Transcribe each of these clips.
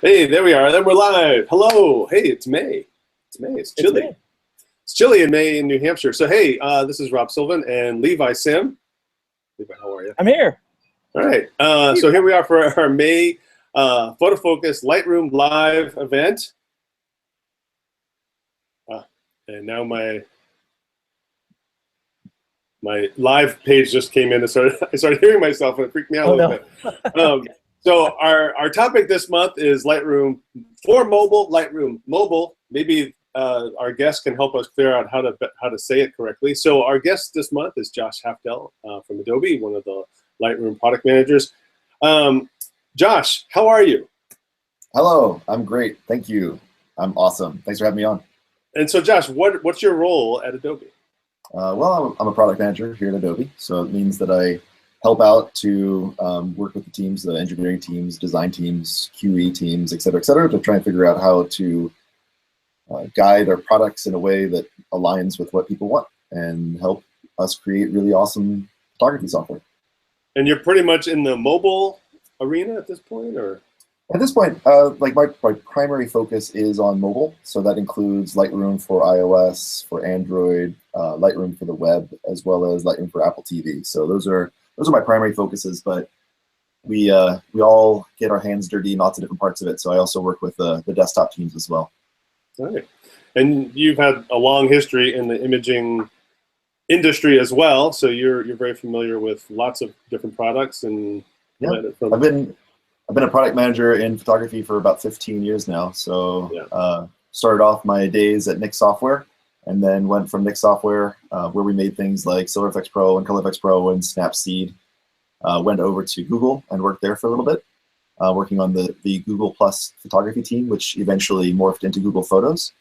Hey, there we are. Then we're live. Hello. Hey, it's May. It's May. It's chilly. It's chilly in May in New Hampshire. So, hey, this is Rob Sylvan and Levi Sim. Levi, how are you? I'm here. All right. So here we are for our May Photo Focus Lightroom Live event. And now my live page just came in. I started hearing myself and it freaked me out a little bit. So our topic this month is Lightroom for mobile, Lightroom mobile. Maybe our guest can help us clear out how to say it correctly. So our guest this month is Josh Haftel from Adobe, one of the Lightroom product managers. Josh, how are you? Hello, I'm great. Thank you. I'm awesome. Thanks for having me on. And so, Josh, what's your role at Adobe? Well, I'm a product manager here at Adobe, so it means that I help out to work with the teams, the engineering teams, design teams, QE teams, et cetera, to try and figure out how to guide our products in a way that aligns with what people want and help us create really awesome photography software. And you're pretty much in the mobile arena at this point, or? At this point, like my primary focus is on mobile, so that includes Lightroom for iOS, for Android, Lightroom for the web, as well as Lightroom for Apple TV. So those are my primary focuses, but we all get our hands dirty in lots of different parts of it. So I also work with the desktop teams as well. All right. And you've had a long history in the imaging industry as well, so you're very familiar with lots of different products. And yeah, I've been a product manager in photography for about 15 years now. So yeah. Started off my days at Nik Software, and then went from Nik Software, where we made things like Silver FX Pro and Color FX Pro and Snapseed. Went over to Google and worked there for a little bit, working on the Google Plus photography team, which eventually morphed into Google Photos.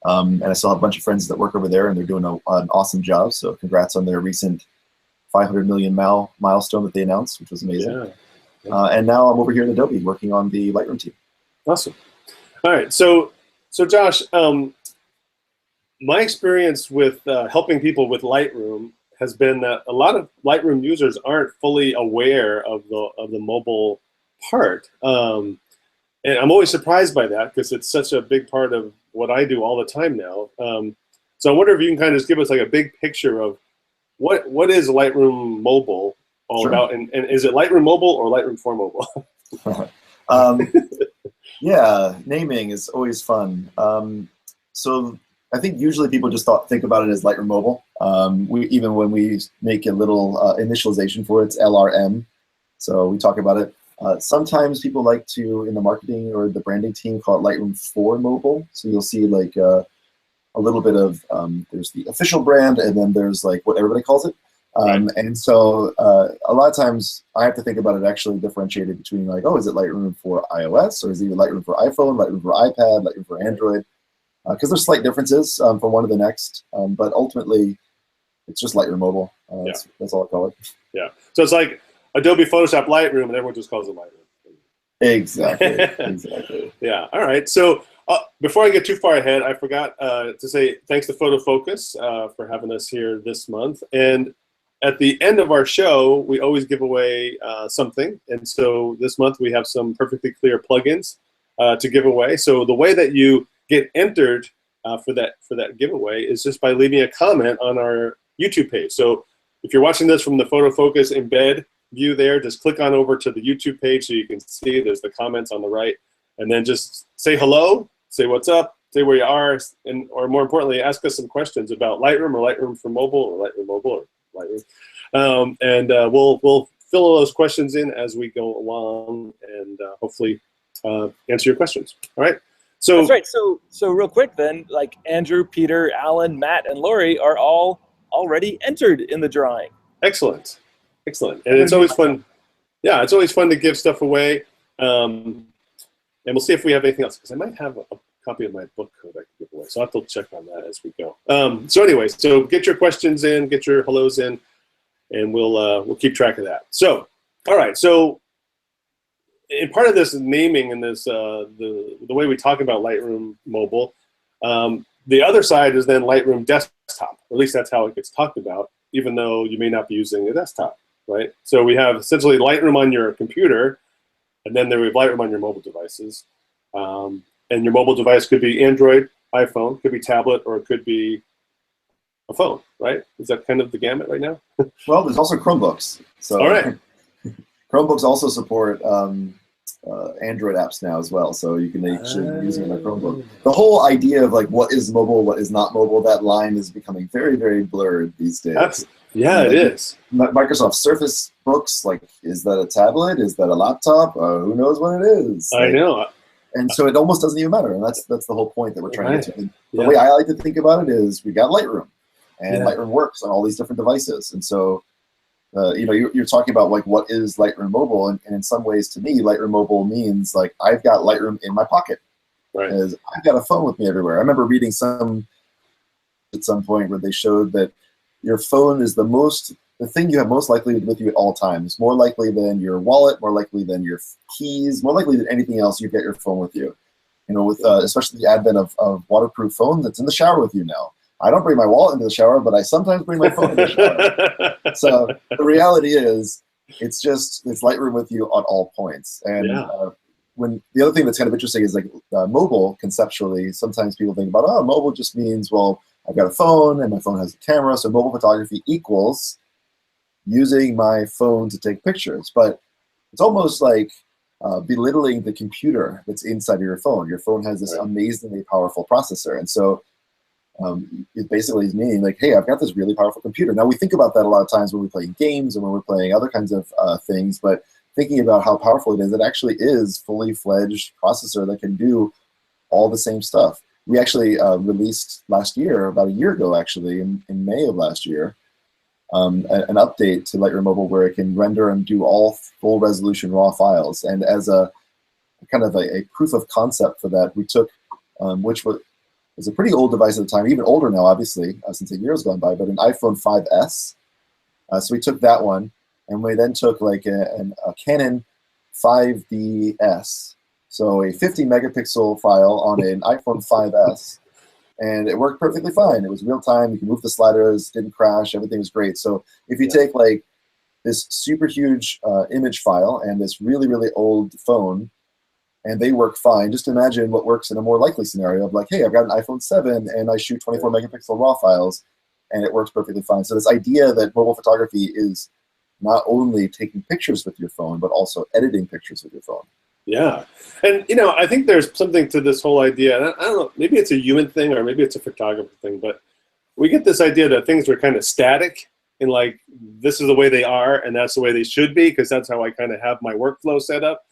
And I still have a bunch of friends that work over there, and they're doing an awesome job. So congrats on their recent 500 million milestone that they announced, which was amazing. Yeah. And now I'm over here in Adobe working on the Lightroom team. Awesome. All right. So Josh, my experience with helping people with Lightroom has been that a lot of Lightroom users aren't fully aware of the mobile part. And I'm always surprised by that because it's such a big part of what I do all the time now. So I wonder if you can kind of just give us like a big picture of what is Lightroom mobile all about, and is it Lightroom mobile or Lightroom for mobile? Yeah, naming is always fun. So I think usually people just think about it as Lightroom mobile. Even when we make a little initialization for it, it's LRM. So we talk about it. Sometimes people like to, in the marketing or the branding team, call it Lightroom for mobile. So you'll see like a little bit of, there's the official brand, and then there's like what everybody calls it. And so a lot of times I have to think about it actually differentiated between like, oh, is it Lightroom for iOS, or is it Lightroom for iPhone, Lightroom for iPad, Lightroom for Android? Because there's slight differences from one to the next, but ultimately it's just Lightroom mobile. That's all I call it. Yeah. So it's like Adobe Photoshop Lightroom, and everyone just calls it Lightroom. Exactly. Exactly. Yeah. All right. So before I get too far ahead, I forgot to say thanks to Photo Focus for having us here this month. And at the end of our show, we always give away something. And so this month we have some perfectly clear plugins to give away. So the way that you get entered for that giveaway is just by leaving a comment on our YouTube page. So if you're watching this from the Photo Focus embed view there, just click on over to the YouTube page so you can see there's the comments on the right, and then just say hello, say what's up, say where you are, or more importantly, ask us some questions about Lightroom or Lightroom for mobile or Lightroom mobile or Lightroom. We'll fill all those questions in as we go along, and hopefully answer your questions. All right. So that's right. So real quick then, like Andrew, Peter, Alan, Matt, and Lori are all already entered in the drawing. Excellent. Excellent. And it's always fun. Yeah, it's always fun to give stuff away. And we'll see if we have anything else, because I might have a copy of my book code I can give away. So I'll have to check on that as we go. So anyway, so get your questions in, get your hellos in, and we'll keep track of that. So, all right. So in part of this naming and this the way we talk about Lightroom mobile, the other side is then Lightroom desktop. At least that's how it gets talked about, even though you may not be using a desktop, right? So we have essentially Lightroom on your computer, and then there we have Lightroom on your mobile devices. And your mobile device could be Android, iPhone, could be tablet, or it could be a phone, right? Is that kind of the gamut right now? Well, there's also Chromebooks. So all right. Chromebooks also support Android apps now as well, so you can actually use it on a Chromebook. The whole idea of like what is mobile, what is not mobile, that line is becoming very, very blurred these days. It is. Microsoft Surface Books, like, is that a tablet? Is that a laptop? Who knows what it is? I know. And so it almost doesn't even matter, and that's the whole point that we're trying to get to. The Yeah. way I like to think about it is we got Lightroom, and Lightroom works on all these different devices, and so you know, you're talking about like what is Lightroom Mobile, and in some ways, to me, Lightroom Mobile means like I've got Lightroom in my pocket, because I've got a phone with me everywhere. I remember reading at some point where they showed that your phone is the thing you have most likely with you at all times, more likely than your wallet, more likely than your keys, more likely than anything else. You get your phone with you. You know, with especially the advent of waterproof phones, it's in the shower with you now. I don't bring my wallet into the shower, but I sometimes bring my phone into the shower. So the reality is, it's Lightroom with you at all points. And when the other thing that's kind of interesting is like mobile conceptually. Sometimes people think about, oh, mobile just means, well, I've got a phone and my phone has a camera, so mobile photography equals using my phone to take pictures. But it's almost like belittling the computer that's inside of your phone. Your phone has this amazingly powerful processor, and so it basically is meaning like, hey, I've got this really powerful computer. Now we think about that a lot of times when we're playing games and when we're playing other kinds of things, but thinking about how powerful it actually is fully fledged processor that can do all the same stuff. We actually released last year, about a year ago actually, in May of last year, an update to Lightroom Mobile where it can render and do all full resolution raw files. And as a kind of a proof of concept for that, we took, which was a pretty old device at the time, even older now, obviously, since a year has gone by, but an iPhone 5S. So we took that one, and we then took like a Canon 5DS, so a 50 megapixel file on an iPhone 5S, and it worked perfectly fine. It was real time. You can move the sliders, didn't crash, everything was great. So if you take like this super huge image file and this really, really old phone, and they work fine, just imagine what works in a more likely scenario of like, hey, I've got an iPhone 7 and I shoot 24 megapixel raw files, and it works perfectly fine. So this idea that mobile photography is not only taking pictures with your phone, but also editing pictures with your phone. Yeah, and you know, I think there's something to this whole idea. And I don't know, maybe it's a human thing or maybe it's a photographer thing, but we get this idea that things are kind of static and like this is the way they are and that's the way they should be because that's how I kind of have my workflow set up.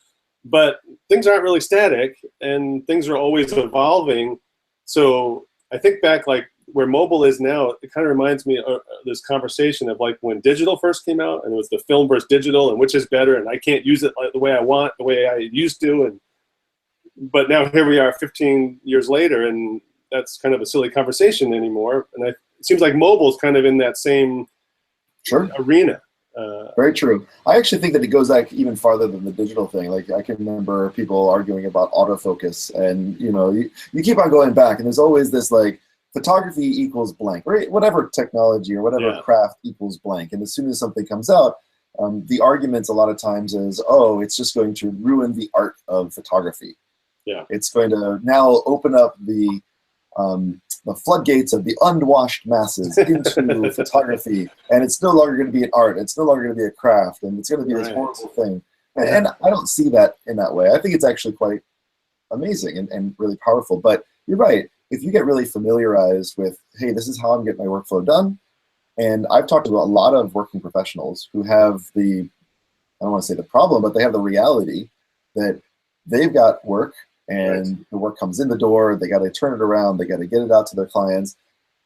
But things aren't really static and things are always evolving. So I think back like where mobile is now, it kind of reminds me of this conversation of like when digital first came out and it was the film versus digital and which is better and I can't use it like the way I want, the way I used to. But now here we are 15 years later and that's kind of a silly conversation anymore. And it seems like mobile is kind of in that same arena. Very true. I actually think that it goes like even farther than the digital thing. Like I can remember people arguing about autofocus and you know, you keep on going back and there's always this like, photography equals blank, right? Whatever technology or whatever craft equals blank. And as soon as something comes out, the arguments a lot of times is, oh, it's just going to ruin the art of photography. Yeah, it's going to now open up the floodgates of the unwashed masses into photography, and it's no longer going to be an art. It's no longer going to be a craft, and it's going to be this horrible thing. And I don't see that in that way. I think it's actually quite amazing and really powerful. But you're right. If you get really familiarized with, hey, this is how I'm getting my workflow done, and I've talked to a lot of working professionals who have I don't want to say the problem, but they have the reality that they've got work and the work comes in the door, they got to turn it around, they got to get it out to their clients.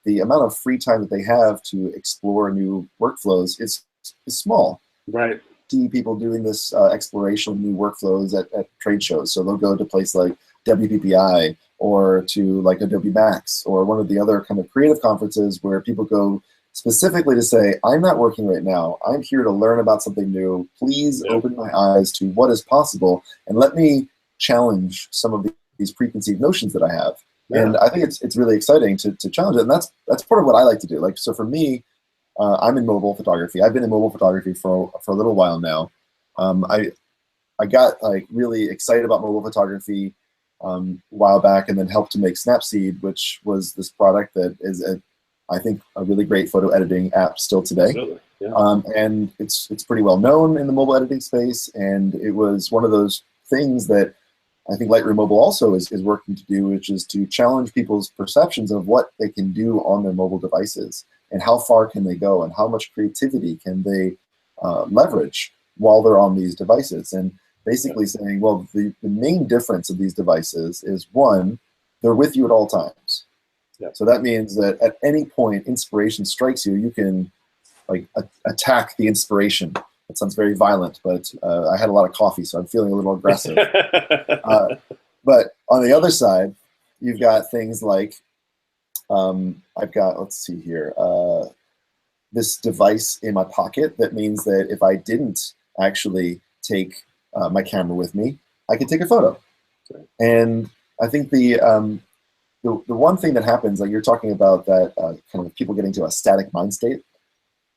The amount of free time that they have to explore new workflows is small. Right. See people doing this exploration of new workflows at trade shows. So they'll go to a place like WPPI or to like Adobe Max or one of the other kind of creative conferences where people go specifically to say, I'm not working right now. I'm here to learn about something new. Please open my eyes to what is possible and let me challenge some of these preconceived notions that I have. Yeah. And I think it's really exciting to challenge it. And that's part of what I like to do. Like, so for me, I'm in mobile photography. I've been in mobile photography for a little while now. I got like really excited about mobile photography a while back, and then helped to make Snapseed, which was this product that is, I think, a really great photo editing app still today. Absolutely. Yeah. And it's pretty well known in the mobile editing space, and it was one of those things that I think Lightroom Mobile also is working to do, which is to challenge people's perceptions of what they can do on their mobile devices, and how far can they go, and how much creativity can they leverage while they're on these devices. And basically saying, well, the main difference of these devices is, one, they're with you at all times. Yeah. So that means that at any point inspiration strikes you, you can like attack the inspiration. That sounds very violent, but I had a lot of coffee, so I'm feeling a little aggressive. But on the other side, you've got things like, I've got, let's see here, this device in my pocket that means that if I didn't actually take my camera with me, I could take a photo. Okay. And I think the one thing that happens, like you're talking about that kind of people getting to a static mind state,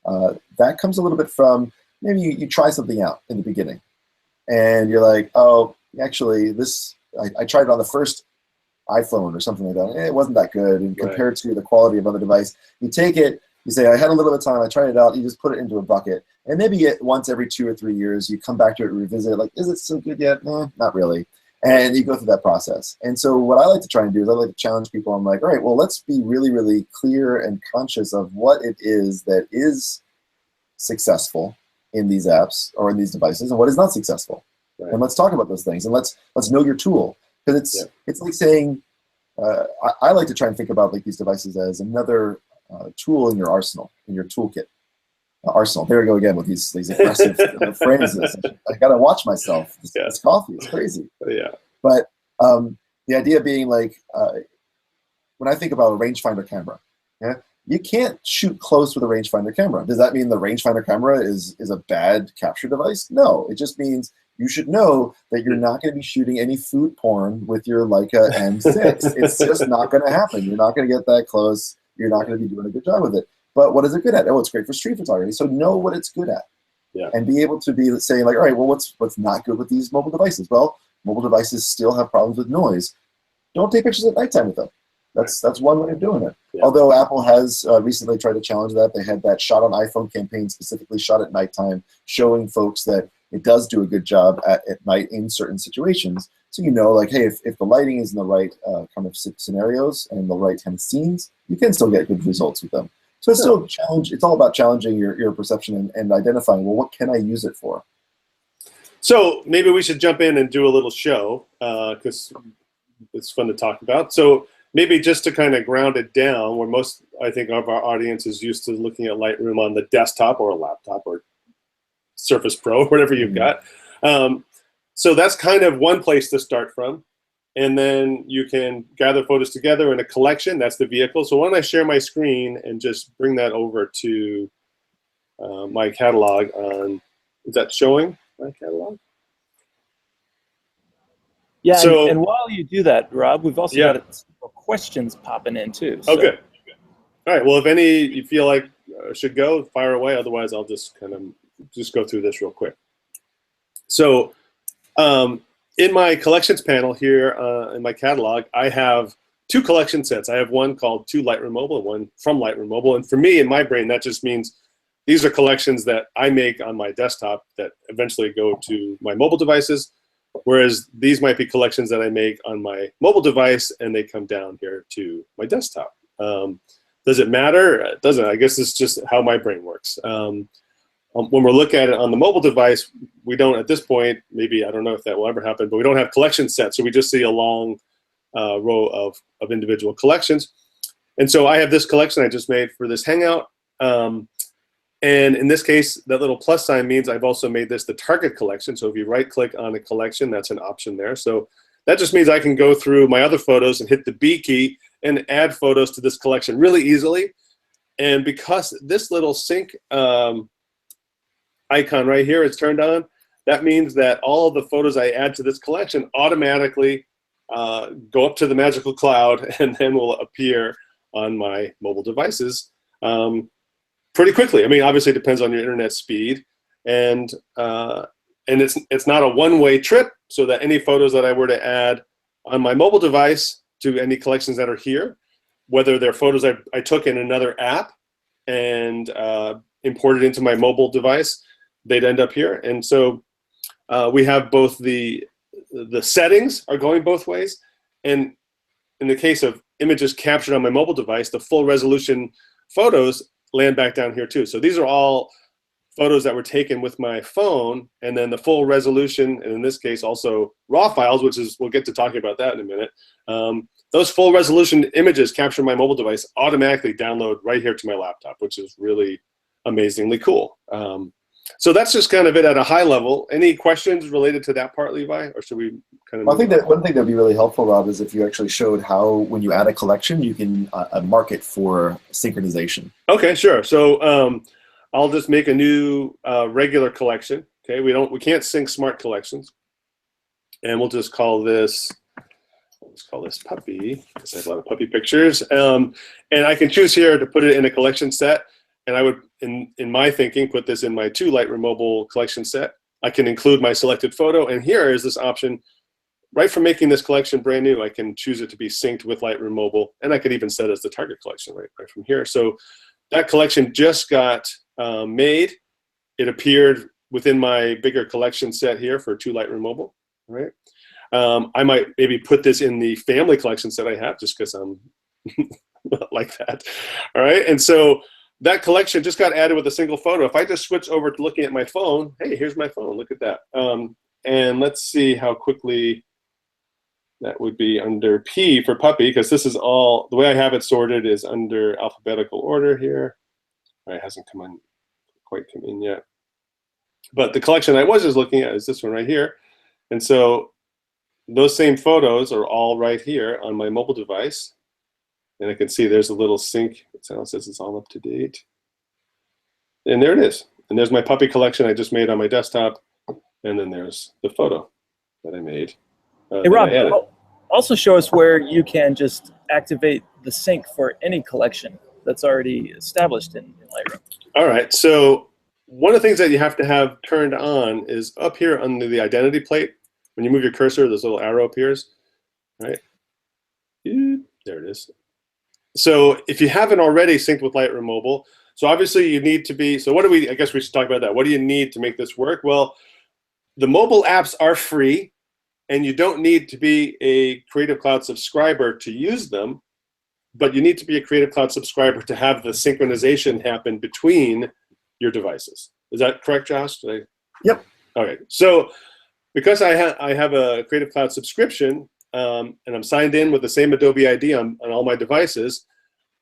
that comes a little bit from maybe you try something out in the beginning, and you're like, oh, actually, this I tried it on the first iPhone or something like that. It wasn't that good, and compared to the quality of other device, you take it, you say, I had a little bit of time, I tried it out, you just put it into a bucket, and maybe once every 2 or 3 years, you come back to it and revisit it, like, is it so good yet? Not really. And you go through that process. And so what I like to try and do is I like to challenge people. I'm like, all right, well, let's be really, really clear and conscious of what it is that is successful in these apps or in these devices, and what is not successful. Right. And let's talk about those things, and let's know your tool, because it's like saying, I like to try and think about like these devices as another tool in your arsenal, in your toolkit. Arsenal. There we go again with these aggressive phrases. I gotta watch myself. This coffee, it's crazy. Yeah. But the idea being like, when I think about a rangefinder camera, you can't shoot close with a rangefinder camera. Does that mean the rangefinder camera is a bad capture device? No, it just means you should know that you're not going to be shooting any food porn with your Leica M6. It's just not going to happen. You're not going to get that close. You're not going to be doing a good job with it. But what is it good at? Oh, it's great for street photography. So know what it's good at, and be able to be saying like, all right, well, what's not good with these mobile devices? Well, mobile devices still have problems with noise. Don't take pictures at nighttime with them. That's one way of doing it. Yeah. Although Apple has recently tried to challenge that. They had that Shot on iPhone campaign specifically shot at nighttime, showing folks that it does do a good job at night in certain situations. So you know, like, hey, if the lighting is in the right kind of scenarios and the right kind of scenes, you can still get good results with them. So it's still a challenge. It's all about challenging your perception and identifying, well, what can I use it for? So maybe we should jump in and do a little show, because it's fun to talk about. So maybe just to kind of ground it down, where most, I think, of our audience is used to looking at Lightroom on the desktop or a laptop or Surface Pro, whatever you've got. So that's kind of one place to start from. And then you can gather photos together in a collection. That's the vehicle. So why don't I share my screen and just bring that over to my catalog on, is that showing my catalog? Yeah, so, and while you do that, Rob, we've also got some questions popping in too. So. Oh, good. All right, well, if any you feel like should go, fire away. Otherwise, I'll just kind of just go through this real quick. So in my collections panel here in my catalog, I have 2 collection sets. I have one called To Lightroom Mobile and one From Lightroom Mobile. And for me, in my brain, that just means these are collections that I make on my desktop that eventually go to my mobile devices, whereas these might be collections that I make on my mobile device and they come down here to my desktop. Does it matter? It doesn't. I guess it's just how my brain works. When we're looking at it on the mobile device, we don't, at this point, maybe, I don't know if that will ever happen, but we don't have collection sets. So we just see a long row of individual collections. And so I have this collection I just made for this Hangout. And in this case, that little plus sign means I've also made this the target collection. So if you right click on a collection, that's an option there. So that just means I can go through my other photos and hit the B key and add photos to this collection really easily. And because this little sync icon right here is turned on, that means that all of the photos I add to this collection automatically go up to the magical cloud and then will appear on my mobile devices pretty quickly. I mean, obviously it depends on your internet speed, and it's not a one-way trip, so that any photos that I were to add on my mobile device to any collections that are here, whether they're photos I took in another app and imported into my mobile device, they'd end up here. And so we have both the settings are going both ways, and in the case of images captured on my mobile device, the full resolution photos land back down here too. So these are all photos that were taken with my phone, and then the full resolution, and in this case also raw files, which is, we'll get to talking about that in a minute. Those full resolution images captured on my mobile device automatically download right here to my laptop, which is really amazingly cool. So that's just kind of it at a high level. Any questions related to that part, Levi, or should we kind of? Well, I think that one thing that'd be really helpful, Rob, is if you actually showed how, when you add a collection, you can mark it for synchronization. Okay, sure. So I'll just make a new regular collection. Okay, we can't sync smart collections, and we'll just call this. Let's call this puppy, because I have a lot of puppy pictures. And I can choose here to put it in a collection set. And I would, in my thinking, put this in my 2 Lightroom Mobile collection set. I can include my selected photo. And here is this option. Right from making this collection brand new, I can choose it to be synced with Lightroom Mobile. And I could even set it as the target collection right from here. So that collection just got made. It appeared within my bigger collection set here for 2 Lightroom Mobile. Right. I might maybe put this in the family collection set I have, just because I'm like that. All right. And so that collection just got added with a single photo. If I just switch over to looking at my phone, hey, here's my phone. Look at that. And let's see how quickly that would be under P for puppy, because this is all, the way I have it sorted is under alphabetical order here. All right, it hasn't quite come in yet. But the collection I was just looking at is this one right here. And so those same photos are all right here on my mobile device. And I can see there's a little sync. It says it's all up to date. And there it is. And there's my puppy collection I just made on my desktop. And then there's the photo that I made. Hey, Rob, also show us where you can just activate the sync for any collection that's already established in Lightroom. All right. So one of the things that you have to have turned on is up here under the identity plate. When you move your cursor, this little arrow appears. Right? There it is. So if you haven't already synced with Lightroom Mobile, so obviously you need to be, so what do we, I guess we should talk about that. What do you need to make this work? Well, the mobile apps are free, and you don't need to be a Creative Cloud subscriber to use them, but you need to be a Creative Cloud subscriber to have the synchronization happen between your devices. Is that correct, Josh? Yep. Okay, so because I have a Creative Cloud subscription, and I'm signed in with the same Adobe ID on all my devices,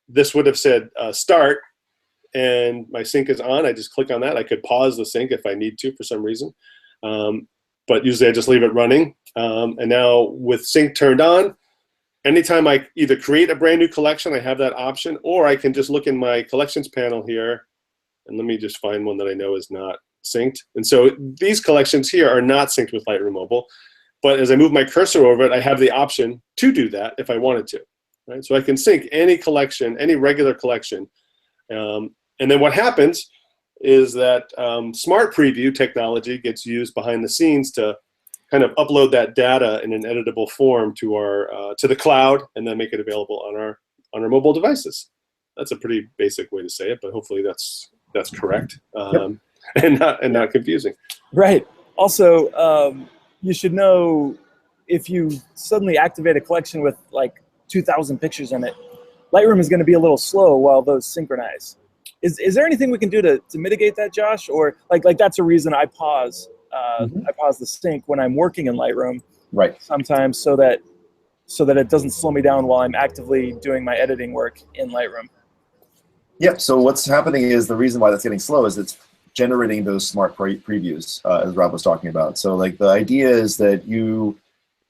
this would have said start, and my sync is on. I just click on that. I could pause the sync if I need to for some reason, but usually I just leave it running. And now with sync turned on, anytime I either create a brand new collection, I have that option, or I can just look in my collections panel here, and let me just find one that I know is not synced. And so these collections here are not synced with Lightroom Mobile. But as I move my cursor over it, I have the option to do that if I wanted to. Right? So I can sync any collection, any regular collection. And then what happens is that Smart Preview technology gets used behind the scenes to kind of upload that data in an editable form to our to the cloud, and then make it available on our mobile devices. That's a pretty basic way to say it, but hopefully that's correct and not confusing. Right. Also, you should know, if you suddenly activate a collection with like 2,000 pictures in it, Lightroom is going to be a little slow while those synchronize. Is there anything we can do to mitigate that, Josh? Or like that's a reason I pause I pause the sync when I'm working in Lightroom. Right. Sometimes so that it doesn't slow me down while I'm actively doing my editing work in Lightroom. Yep. So what's happening is, the reason why that's getting slow is it's generating those smart previews, as Rob was talking about. So like the idea is that you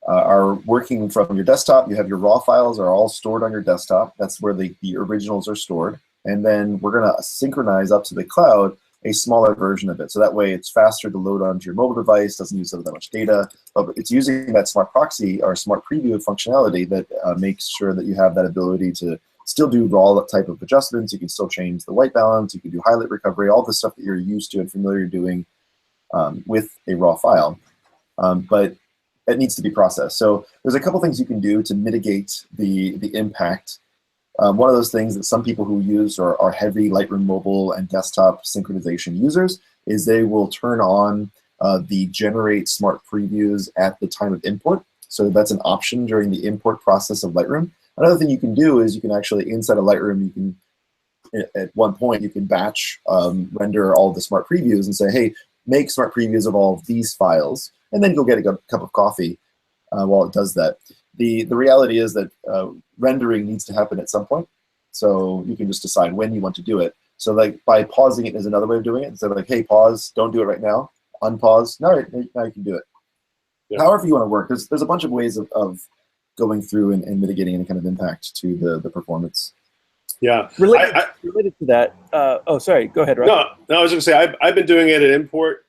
are working from your desktop. You have your raw files are all stored on your desktop. That's where the originals are stored. And then we're going to synchronize up to the cloud a smaller version of it. So that way it's faster to load onto your mobile device, doesn't use up that much data, but it's using that smart proxy or smart preview functionality that makes sure that you have that ability to still do raw type of adjustments. You can still change the white balance. You can do highlight recovery, all the stuff that you're used to and familiar doing with a raw file. But it needs to be processed. So there's a couple things you can do to mitigate the impact. One of those things that some people who use are heavy Lightroom mobile and desktop synchronization users is they will turn on the generate smart previews at the time of import. So that's an option during the import process of Lightroom. Another thing you can do is you can actually, inside of Lightroom, you can, at one point, you can batch render all of the smart previews and say, hey, make smart previews of all of these files, and then go get a cup of coffee while it does that. The reality is that rendering needs to happen at some point, so you can just decide when you want to do it. So like by pausing it is another way of doing it. Instead of like, hey, pause, don't do it right now, unpause, now you can do it. Yeah. However you want to work, there's a bunch of ways of going through and mitigating any kind of impact to the performance. Yeah. Related to that, oh, sorry, go ahead, Rob. No, I was going to say, I've been doing it at import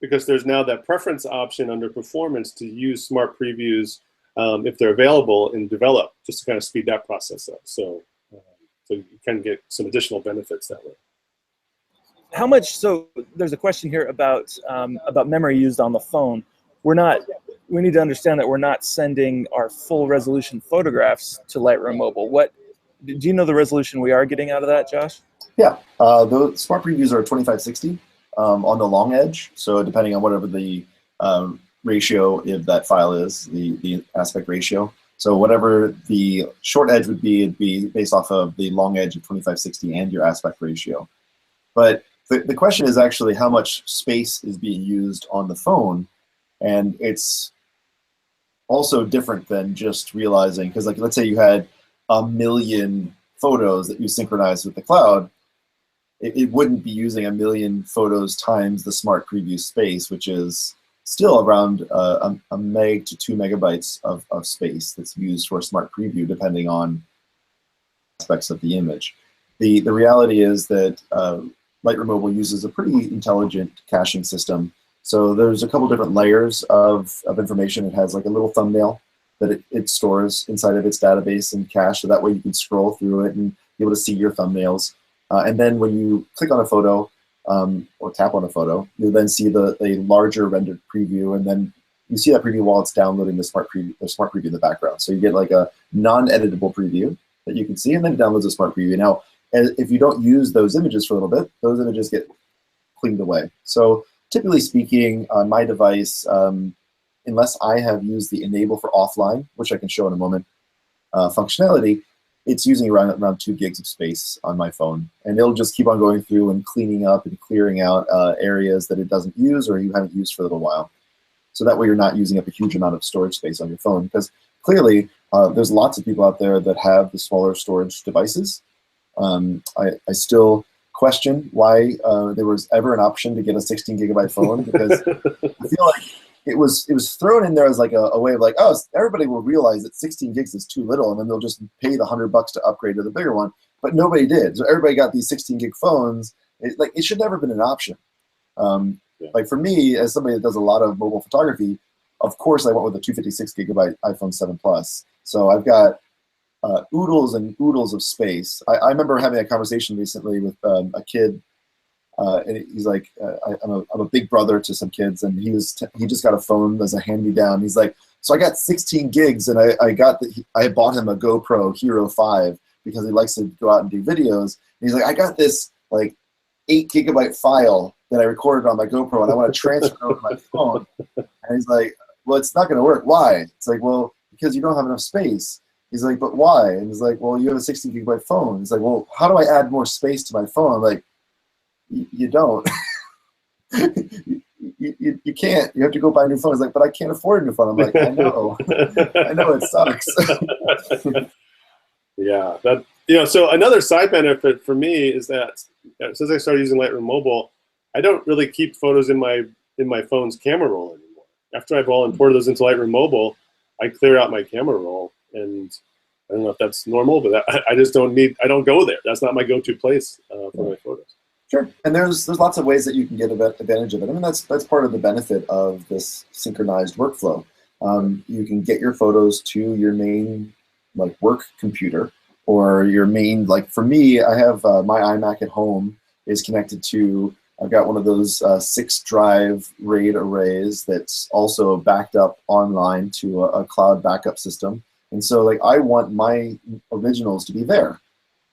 because there's now that preference option under performance to use smart previews if they're available in develop, just to kind of speed that process up. So you can get some additional benefits that way. How much, so there's a question here about memory used on the phone. We need to understand that we're not sending our full resolution photographs to Lightroom Mobile. Do you know the resolution we are getting out of that, Josh? Yeah, the smart previews are 2560 on the long edge. So depending on whatever the ratio of that file is, the aspect ratio. So whatever the short edge would be, it'd be based off of the long edge of 2560 and your aspect ratio. But the question is actually how much space is being used on the phone, and it's also different than just realizing, because like let's say you had 1 million photos that you synchronized with the cloud, it wouldn't be using 1 million photos times the smart preview space, which is still around a meg to 2 megabytes of space that's used for smart preview, depending on aspects of the image. The reality is that Lightroom Mobile uses a pretty intelligent caching system. So there's a couple different layers of information. It has like a little thumbnail that it stores inside of its database and cache, so that way you can scroll through it and be able to see your thumbnails. And then when you click on a photo or tap on a photo, you'll then see the larger rendered preview, and then you see that preview while it's downloading the smart preview in the background. So you get like a non-editable preview that you can see, and then it downloads a smart preview. Now, if you don't use those images for a little bit, those images get cleaned away. So typically speaking, on my device, unless I have used the enable for offline, which I can show in a moment, functionality, it's using around 2 gigs of space on my phone. And it'll just keep on going through and cleaning up and clearing out areas that it doesn't use or you haven't used for a little while. So that way you're not using up a huge amount of storage space on your phone. Because clearly, there's lots of people out there that have the smaller storage devices. I still question why there was ever an option to get a 16 gigabyte phone, because I feel like it was thrown in there as like a way of like, oh, everybody will realize that 16 gigs is too little, and then they'll just pay the $100 to upgrade to the bigger one. But nobody did. So everybody got these 16 gig phones. It should never have been an option. Like for me, as somebody that does a lot of mobile photography, of course I went with a 256 gigabyte iPhone 7 Plus. So I've got oodles and oodles of space. I remember having a conversation recently with a kid. And he's like, I'm a big brother to some kids, and he just got a phone as a hand-me-down. He's like, so I got 16 gigs, and I bought him a GoPro Hero 5 because he likes to go out and do videos. And he's like, I got this like 8 gigabyte file that I recorded on my GoPro, and I want to transfer it over to my phone. And he's like, well, it's not going to work. Why? It's like, well, because you don't have enough space. He's like, but why? And he's like, well, you have a 16 gigabyte phone. He's like, well, how do I add more space to my phone? I'm like, you don't. you can't. You have to go buy a new phone. He's like, but I can't afford a new phone. I'm like, I know. I know it sucks. Yeah, so another side benefit for me is that since I started using Lightroom Mobile, I don't really keep photos in my phone's camera roll anymore. After I've all imported those into Lightroom Mobile, I clear out my camera roll, and I don't know if that's normal, but I just don't go there. That's not my go-to place for my photos. Sure, and there's lots of ways that you can get advantage of it. I mean, that's part of the benefit of this synchronized workflow. You can get your photos to your main like work computer, or your main, like for me, I have my iMac at home is connected to I've got one of those 6-drive RAID arrays that's also backed up online to a cloud backup system. And so like I want my originals to be there.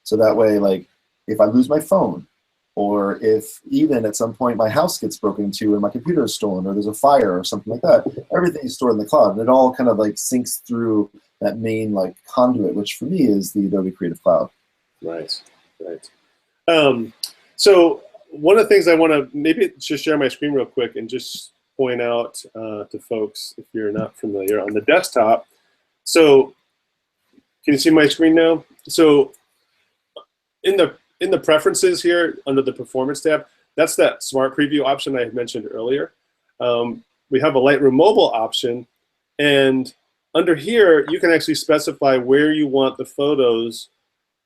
So that way, like if I lose my phone, or if even at some point my house gets broken into and my computer is stolen, or there's a fire or something like that, everything is stored in the cloud. And it all kind of like syncs through that main like conduit, which for me is the Adobe Creative Cloud. Right, right. So one of the things I want to maybe just share my screen real quick and just point out to folks, if you're not familiar, on the desktop. So can you see my screen now? So in the preferences here under the performance tab, that's that smart preview option I had mentioned earlier. We have a Lightroom mobile option, and under here you can actually specify where you want the photos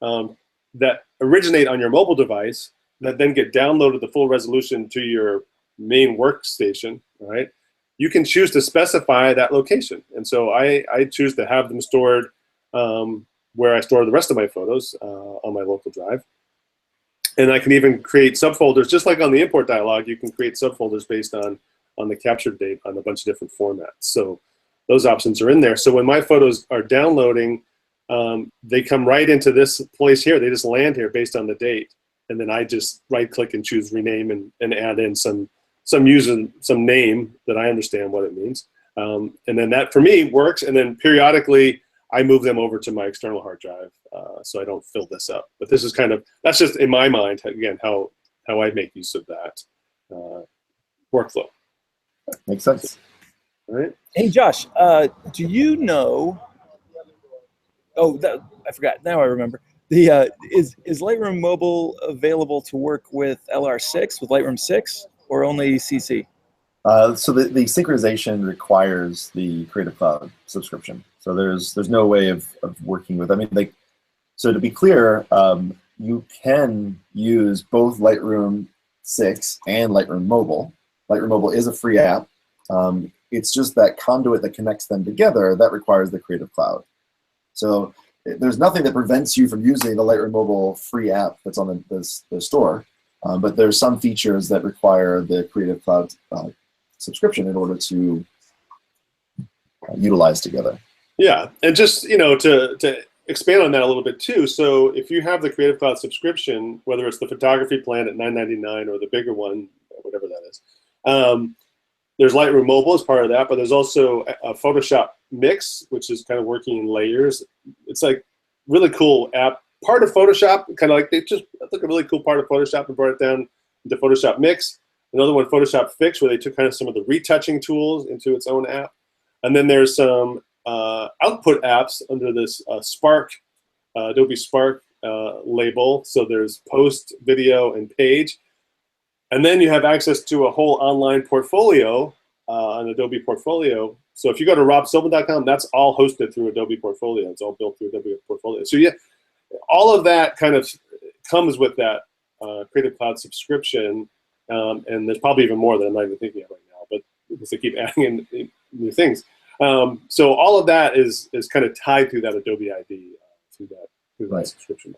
that originate on your mobile device that then get downloaded the full resolution to your main workstation, right? You can choose to specify that location. And so I choose to have them stored where I store the rest of my photos on my local drive. And I can even create subfolders, just like on the import dialog, you can create subfolders based on the capture date on a bunch of different formats. So those options are in there. So when my photos are downloading, they come right into this place here. They just land here based on the date. And then I just right-click and choose rename and add in some user, some name that I understand what it means. And then that, for me, works. And then periodically, I move them over to my external hard drive so I don't fill this up. But this is kind of, that's just in my mind, again, how I make use of that workflow. Makes sense. All right. Hey, Josh, do you know, I forgot, now I remember. Is Lightroom Mobile available to work with LR6, with Lightroom 6, or only CC? So the synchronization requires the Creative Cloud subscription. So there's no way of working with, I mean, like, so to be clear, you can use both Lightroom 6 and Lightroom Mobile. Lightroom Mobile is a free app. It's just that conduit that connects them together that requires the Creative Cloud. So there's nothing that prevents you from using the Lightroom Mobile free app that's on the store, but there's some features that require the Creative Cloud subscription in order to utilize together. Yeah, and just to expand on that a little bit too. So if you have the Creative Cloud subscription, whether it's the photography plan at $9.99 or the bigger one, whatever that is, there's Lightroom Mobile as part of that, but there's also a Photoshop Mix, which is kind of working in layers. It's like really cool app, part of Photoshop, kind of like they just took a really cool part of Photoshop and brought it down into Photoshop Mix. Another one, Photoshop Fix, where they took kind of some of the retouching tools into its own app. And then there's some output apps under this Spark, Adobe Spark label. So there's post, video, and page. And then you have access to a whole online portfolio, an Adobe Portfolio. So if you go to robsylvan.com, that's all hosted through Adobe Portfolio. It's all built through Adobe Portfolio. So yeah, all of that kind of comes with that Creative Cloud subscription. And there's probably even more that I'm not even thinking of right now, but because they keep adding in new things. So all of that is kind of tied through that Adobe ID through that subscription.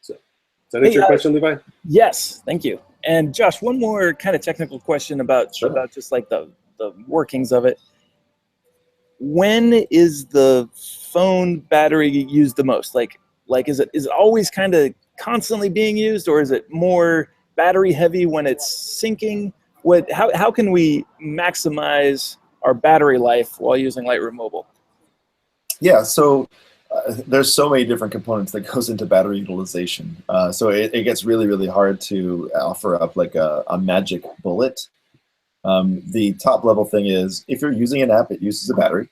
So does that answer your question, Levi? Yes, thank you. And Josh, one more kind of technical question about just like the workings of it. When is the phone battery used the most? Like is it always kind of constantly being used, or is it more battery heavy when it's syncing? How can we maximize our battery life while using Lightroom Mobile? Yeah, so there's so many different components that goes into battery utilization. So it gets really, really hard to offer up like a magic bullet. The top level thing is if you're using an app, it uses a battery.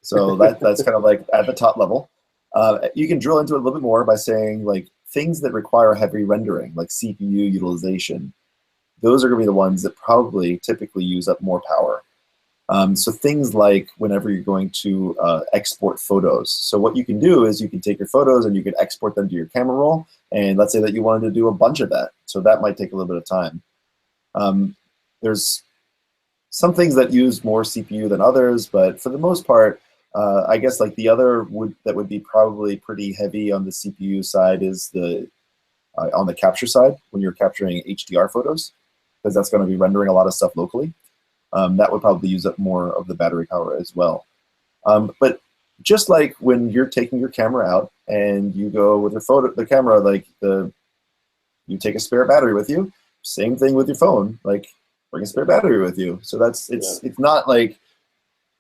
So that's kind of like at the top level. You can drill into it a little bit more by saying like things that require heavy rendering, like CPU utilization. Those are going to be the ones that probably typically use up more power. So things like whenever you're going to export photos. So what you can do is you can take your photos and you can export them to your camera roll. And let's say that you wanted to do a bunch of that. So that might take a little bit of time. There's some things that use more CPU than others, but for the most part, I guess like the other that would be probably pretty heavy on the CPU side is the on the capture side when you're capturing HDR photos, because that's going to be rendering a lot of stuff locally. That would probably use up more of the battery power as well. But just like when you're taking your camera out and you go with the camera, like you take a spare battery with you. Same thing with your phone. Like bring a spare battery with you. So it's not like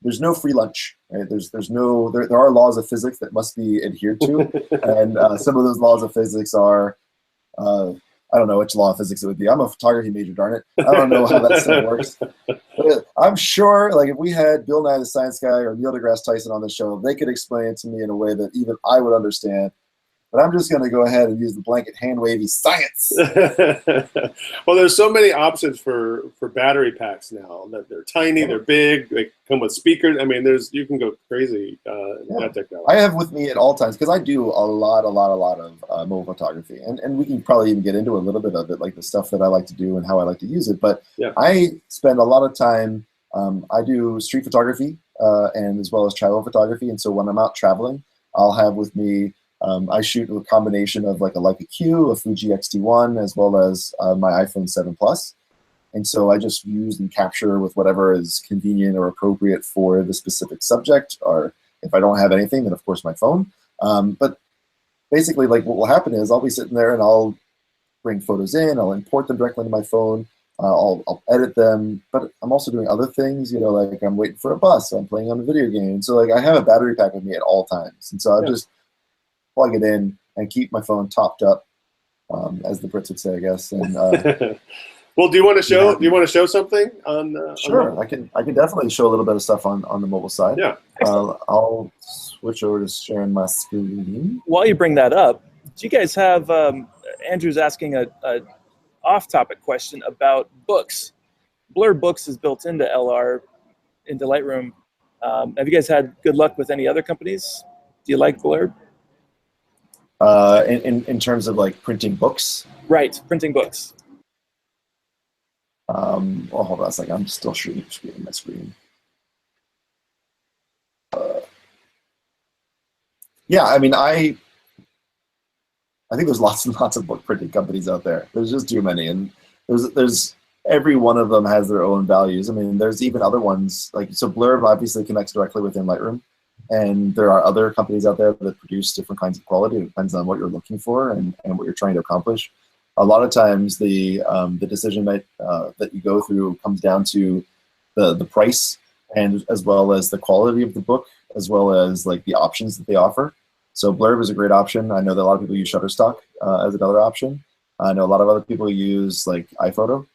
there's no free lunch. Right? There are laws of physics that must be adhered to, and some of those laws of physics are. I don't know which law of physics it would be. I'm a photography major, darn it. I don't know how that stuff works. But I'm sure, like, if we had Bill Nye the Science Guy or Neil deGrasse Tyson on the show, they could explain it to me in a way that even I would understand. But I'm just going to go ahead and use the blanket hand-wavy science. Well, there's so many options for battery packs now. That they're tiny, they're big, they come with speakers. I mean, you can go crazy in that technology. I have with me at all times, because I do a lot of mobile photography. And we can probably even get into a little bit of it, like the stuff that I like to do and how I like to use it. But I spend a lot of time, I do street photography and as well as travel photography. And so when I'm out traveling, I'll have with me I shoot a combination of like a Leica Q, a Fuji X-T1, as well as my iPhone 7 Plus. And so I just use and capture with whatever is convenient or appropriate for the specific subject, or if I don't have anything, then of course my phone. But basically, like what will happen is I'll be sitting there and I'll bring photos in, I'll import them directly into my phone, I'll edit them, but I'm also doing other things, you know, like I'm waiting for a bus, I'm playing on a video game. So like I have a battery pack with me at all times. And so I just plug it in and keep my phone topped up, as the Brits would say, I guess. And well, do you want to show? Do you want to show something on? Sure, I can definitely show a little bit of stuff on the mobile side. Yeah, I'll switch over to sharing my screen. While you bring that up, do you guys have Andrew's asking a off-topic question about books? Blur Books is built into into Lightroom. Have you guys had good luck with any other companies? Do you like Blur? In terms of like printing books? Right, printing books. Well, hold on a second. I'm still sharing my screen. Yeah, I mean, I think there's lots and lots of book printing companies out there. There's just too many, and there's every one of them has their own values. I mean, there's even other ones like so. Blur obviously connects directly within Lightroom. And there are other companies out there that produce different kinds of quality. It depends on what you're looking for and what you're trying to accomplish. A lot of times the decision that you go through comes down to the price and as well as the quality of the book, as well as like the options that they offer. So Blurb is a great option. I know that a lot of people use Shutterstock as another option. I know a lot of other people use like iPhoto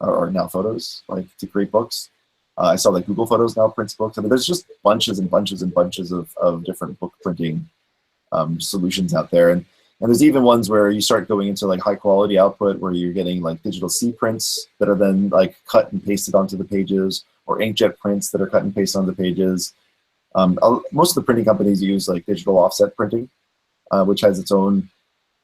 or Now Photos like to create books. I saw that Google Photos now prints books. I mean, there's just bunches and bunches and bunches of different book printing solutions out there. And there's even ones where you start going into like high quality output where you're getting like digital C prints that are then like cut and pasted onto the pages, or inkjet prints that are cut and pasted on the pages. Most of the printing companies use like digital offset printing, which has its own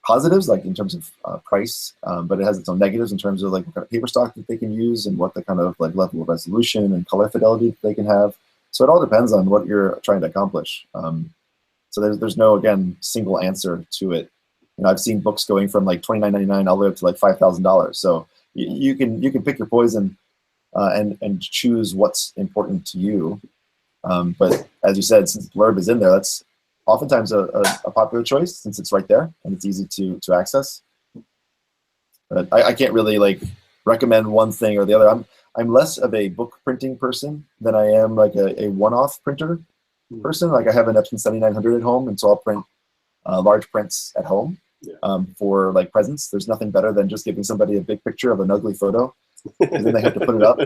positives, like in terms of price, but it has its own negatives in terms of like what kind of paper stock that they can use and what the kind of like level of resolution and color fidelity that they can have. So it all depends on what you're trying to accomplish. So there's no, again, single answer to it. You know, I've seen books going from like $29.99 all the way up to like $5,000. So you can pick your poison and choose what's important to you. But as you said, since Blurb is in there, that's oftentimes a popular choice since it's right there and it's easy to access. But I can't really like recommend one thing or the other. I'm less of a book printing person than I am like a one-off printer person. Like I have an Epson 7900 at home, and so I'll print large prints at home for like presents. There's nothing better than just giving somebody a big picture of an ugly photo, and then they have to put it up.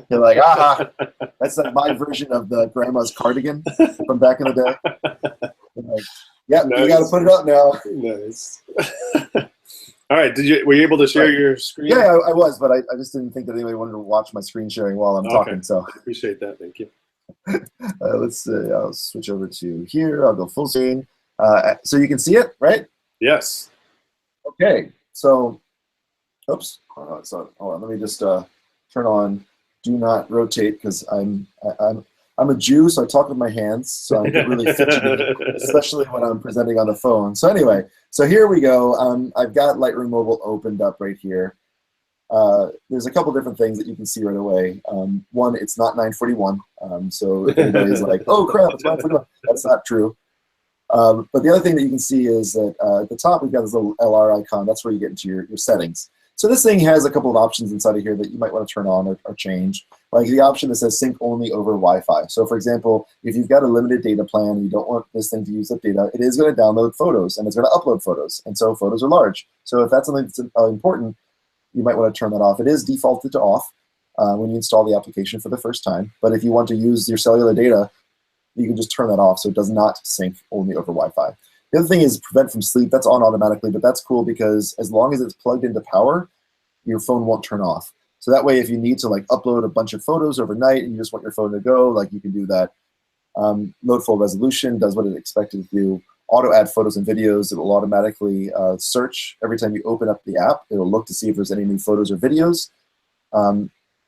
They're like, aha, that's like my version of the grandma's cardigan from back in the day. Like, yeah, nice. You got to put it up now. Nice. All right, were you able to share your screen? Yeah, I was, but I just didn't think that anybody wanted to watch my screen sharing while I'm talking. So I appreciate that. Thank you. Let's see. I'll switch over to here. I'll go full screen. So you can see it, right? Yes. Okay. So, oops. Hold on. Let me just turn on do not rotate because I'm I'm a Jew, so I talk with my hands, so I get really fidgety, especially when I'm presenting on the phone. So anyway, so here we go. I've got Lightroom Mobile opened up right here. There's a couple different things that you can see right away. One, it's not 9:41, so if anybody's like, oh crap, it's 9:41, that's not true. But the other thing that you can see is that at the top we've got this little LR icon. That's where you get into your settings. So this thing has a couple of options inside of here that you might want to turn on or change. Like the option that says sync only over Wi-Fi. So for example, if you've got a limited data plan and you don't want this thing to use up data, it is going to download photos and it's going to upload photos. And so photos are large. So if that's something that's important, you might want to turn that off. It is defaulted to off when you install the application for the first time. But if you want to use your cellular data, you can just turn that off so it does not sync only over Wi-Fi. The other thing is prevent from sleep. That's on automatically, but that's cool because as long as it's plugged into power, your phone won't turn off. So that way, if you need to like upload a bunch of photos overnight and you just want your phone to go, like you can do that. Load full resolution does what it expected to do. Auto add photos and videos. It will automatically search every time you open up the app. It will look to see if there's any new photos or videos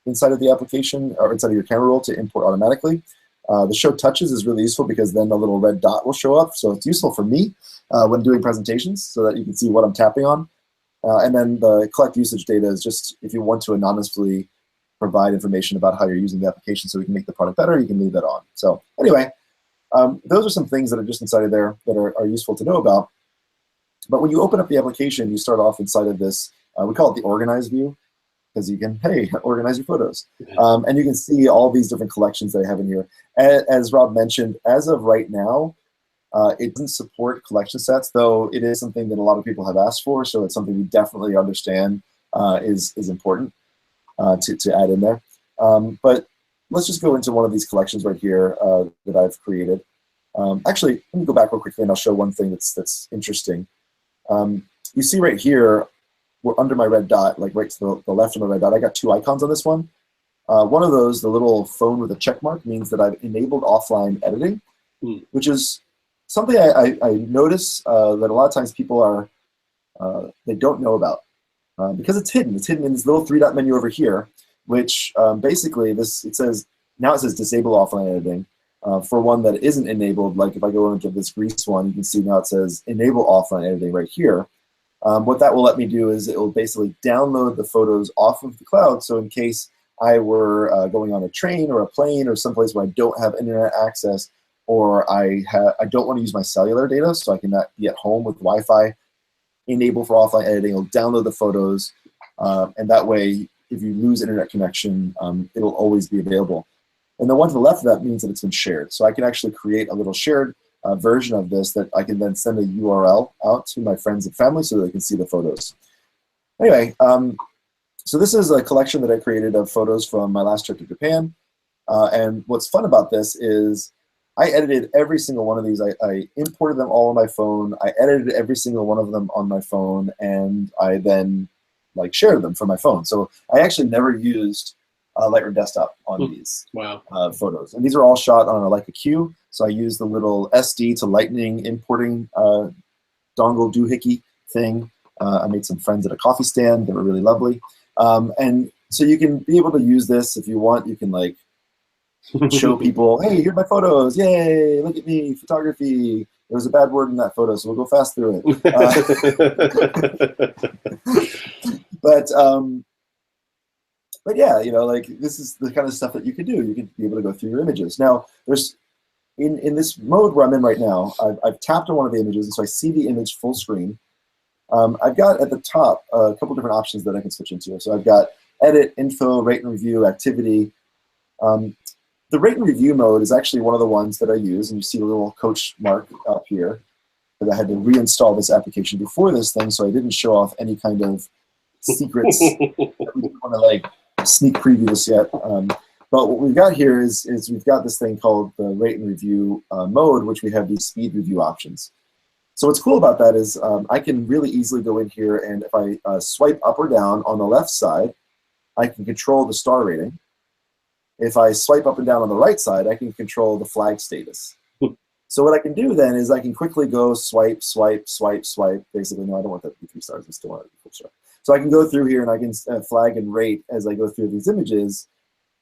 inside of the application or inside of your camera roll to import automatically. The show touches is really useful because then the little red dot will show up. So it's useful for me when doing presentations so that you can see what I'm tapping on. And then the collect usage data is just if you want to anonymously provide information about how you're using the application so we can make the product better, you can leave that on. So anyway, those are some things that are just inside of there that are useful to know about. But when you open up the application, you start off inside of this, we call it the organize view, because you can, hey, organize your photos. And you can see all these different collections that I have in here. As Rob mentioned, as of right now, it doesn't support collection sets, though it is something that a lot of people have asked for, so it's something we definitely understand is important to add in there. But let's just go into one of these collections right here that I've created. Actually, let me go back real quickly and I'll show one thing that's interesting. You see right here, we're under my red dot, like right to the left of my red dot, I got two icons on this one. One of those, the little phone with a check mark, means that I've enabled offline editing, which is something I notice that a lot of times people are, they don't know about because it's hidden. It's hidden in this little three-dot menu over here, which basically it says disable offline editing. For one that isn't enabled, like if I go into this grease one, you can see now it says enable offline editing right here. What that will let me do is it will basically download the photos off of the cloud. So in case I were going on a train or a plane or someplace where I don't have internet access, or I don't want to use my cellular data, so I can be at home with Wi-Fi, enable for offline editing, it'll download the photos, and that way, if you lose internet connection, it'll always be available. And the one to the left of that means that it's been shared. So I can actually create a little shared version of this that I can then send a URL out to my friends and family so that they can see the photos. Anyway, so this is a collection that I created of photos from my last trip to Japan. And what's fun about this is I edited every single one of these. I imported them all on my phone. I edited every single one of them on my phone, and I then like shared them from my phone. So I actually never used Lightroom Desktop on these photos. And these are all shot on a Leica Q. So I used the little SD to Lightning importing dongle doohickey thing. I made some friends at a coffee stand. They were really lovely. And so you can be able to use this if you want. You can like show people, hey, here are my photos. Yay, look at me, photography. There was a bad word in that photo, so we'll go fast through it. But yeah, you know, like this is the kind of stuff that you could do. You could be able to go through your images. Now, there's in this mode where I'm in right now, I've tapped on one of the images, and so I see the image full screen. I've got at the top a couple different options that I can switch into. So I've got edit, info, rate and review, activity. The rate and review mode is actually one of the ones that I use, and you see a little coach mark up here. But I had to reinstall this application before this thing, so I didn't show off any kind of secrets. We didn't want to like sneak preview this yet. But what we've got here is we've got this thing called the rate and review mode, which we have these speed review options. So what's cool about that is I can really easily go in here, and if I swipe up or down on the left side, I can control the star rating. If I swipe up and down on the right side, I can control the flag status. So what I can do then is I can quickly go swipe, swipe, swipe, swipe. Basically, no, I don't want that to be 3 stars. I still want it to be 4 stars. So I can go through here and I can flag and rate as I go through these images.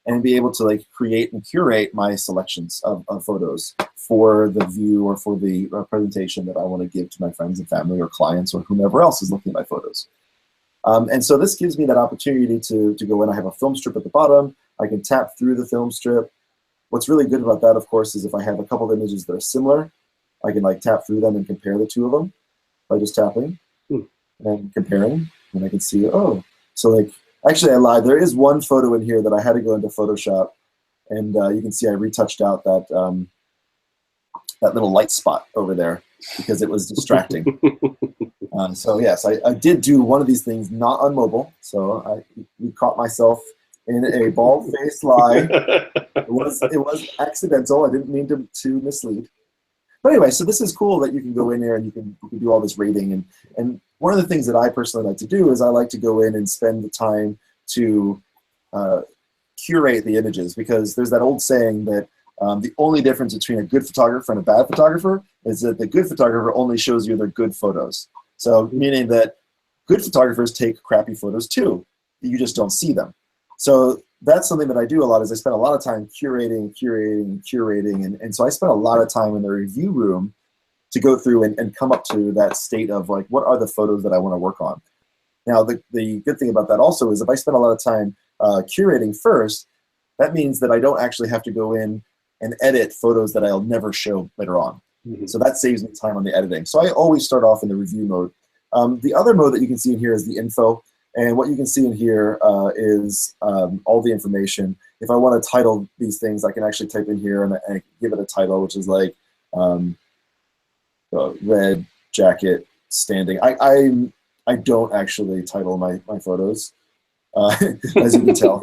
and be able to like create and curate my selections of photos for the view or for the presentation that I want to give to my friends and family or clients or whomever else is looking at my photos. And so this gives me that opportunity to go in. I have a film strip at the bottom. I can tap through the film strip. What's really good about that, of course, is if I have a couple of images that are similar, I can like tap through them and compare the two of them by just tapping and comparing. And I can see, oh, so like, actually I lied. There is one photo in here that I had to go into Photoshop, and you can see I retouched out that that little light spot over there because it was distracting. So yes, I did do one of these things not on mobile. So I caught myself in a bald-faced lie. It was accidental. I didn't mean to mislead. But anyway, so this is cool that you can go in there and you can do all this rating. And one of the things that I personally like to do is I like to go in and spend the time to curate the images, because there's that old saying that the only difference between a good photographer and a bad photographer is that the good photographer only shows you their good photos. So meaning that good photographers take crappy photos too. You just don't see them. So that's something that I do a lot, is I spend a lot of time curating. And so I spend a lot of time in the review room to go through and come up to that state of like, what are the photos that I want to work on? Now, the good thing about that also is if I spend a lot of time curating first, that means that I don't actually have to go in and edit photos that I'll never show later on. So that saves me time on the editing. So I always start off in the review mode. The other mode that you can see in here is the info. And what you can see in here is all the information. If I want to title these things, I can actually type in here and give it a title, which is like red jacket standing. I don't actually title my photos, as you can tell.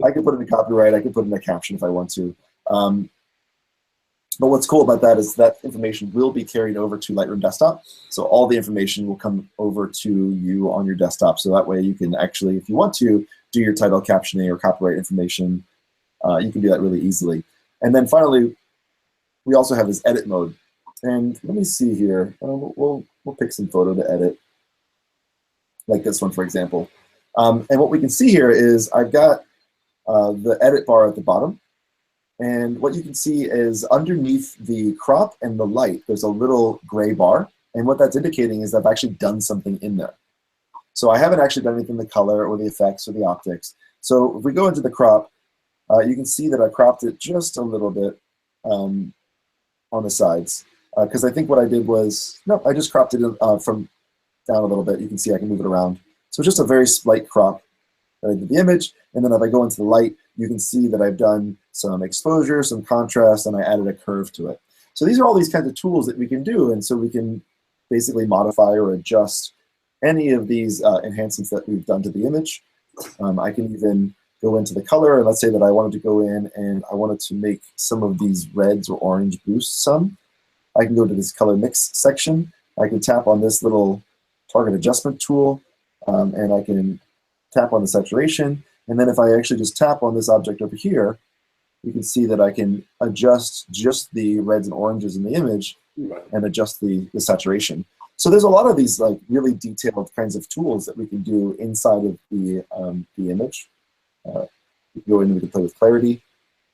I can put in a copyright. I can put in a caption if I want to. But what's cool about that is that information will be carried over to Lightroom Desktop. So all the information will come over to you on your desktop. So that way you can actually, if you want to, do your title captioning or copyright information. You can do that really easily. And then finally, we also have this edit mode. And let me see here. We'll pick some photo to edit, like this one, for example. And what we can see here is I've got the edit bar at the bottom. And what you can see is underneath the crop and the light, there's a little gray bar. And what that's indicating is I've actually done something in there. So I haven't actually done anything in the color or the effects or the optics. So if we go into the crop, you can see that I cropped it just a little bit on the sides. Because I think what I did was, no, I just cropped it from down a little bit. You can see I can move it around. So just a very slight crop that I did the image. And then if I go into the light, you can see that I've done some exposure, some contrast, and I added a curve to it. So these are all these kinds of tools that we can do, and so we can basically modify or adjust any of these enhancements that we've done to the image. I can even go into the color, and let's say that I wanted to go in and I wanted to make some of these reds or orange boost some. I can go to this color mix section. I can tap on this little target adjustment tool, and I can tap on the saturation. And then if I actually just tap on this object over here, you can see that I can adjust just the reds and oranges in the image and adjust the saturation. So there's a lot of these like really detailed kinds of tools that we can do inside of the image. We can go in and we can play with clarity,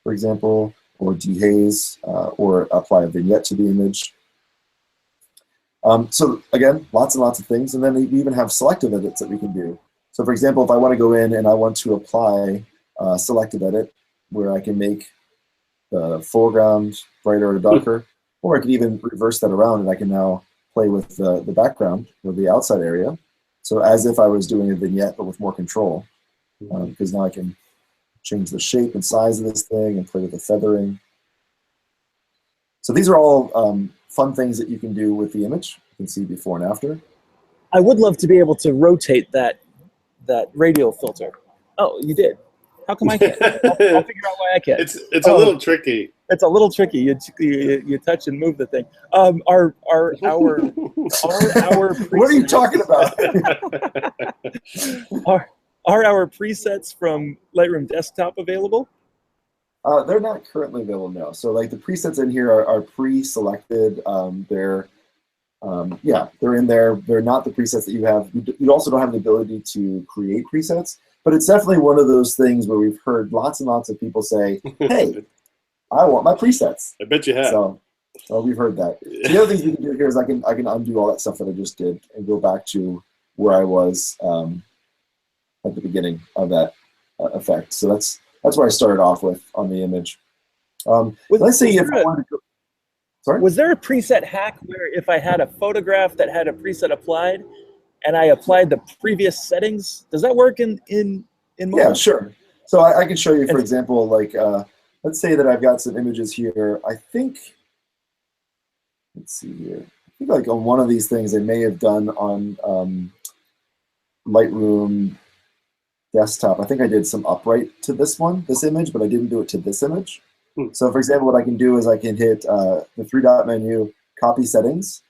for example, or dehaze, or apply a vignette to the image. So again, lots and lots of things. And then we even have selective edits that we can do. So for example, if I want to go in and I want to apply a selective edit where I can make the foreground brighter or darker, or I can even reverse that around and I can now play with the background or the outside area. So as if I was doing a vignette, but with more control, because now I can change the shape and size of this thing and play with the feathering. So these are all fun things that you can do with the image. You can see before and after. I would love to be able to rotate that radial filter. Oh, you did. How come I can't? I'll figure out why I can't. It's a little tricky. It's a little tricky. You touch and move the thing. Our What are you talking about? Are our presets from Lightroom Desktop available? They're not currently available now. So like the presets in here are pre-selected. They're yeah, they're in there. They're not the presets that you have. You also don't have the ability to create presets, but it's definitely one of those things where we've heard lots and lots of people say, hey, I want my presets. I bet you have. So we've heard that. So the other things we can do here is I can undo all that stuff that I just did and go back to where I was at the beginning of that effect. So that's where I started off with on the image. Let's say if I wanted to go, sorry? Was there a preset hack where if I had a photograph that had a preset applied and I applied the previous settings, does that work in mobile? Yeah, sure. So I can show you, for example, like let's say that I've got some images here. I think, let's see here. I think like on one of these things I may have done on Lightroom Desktop. I think I did some upright to this image, but I didn't do it to this image. So for example, what I can do is I can hit the three-dot menu, copy settings,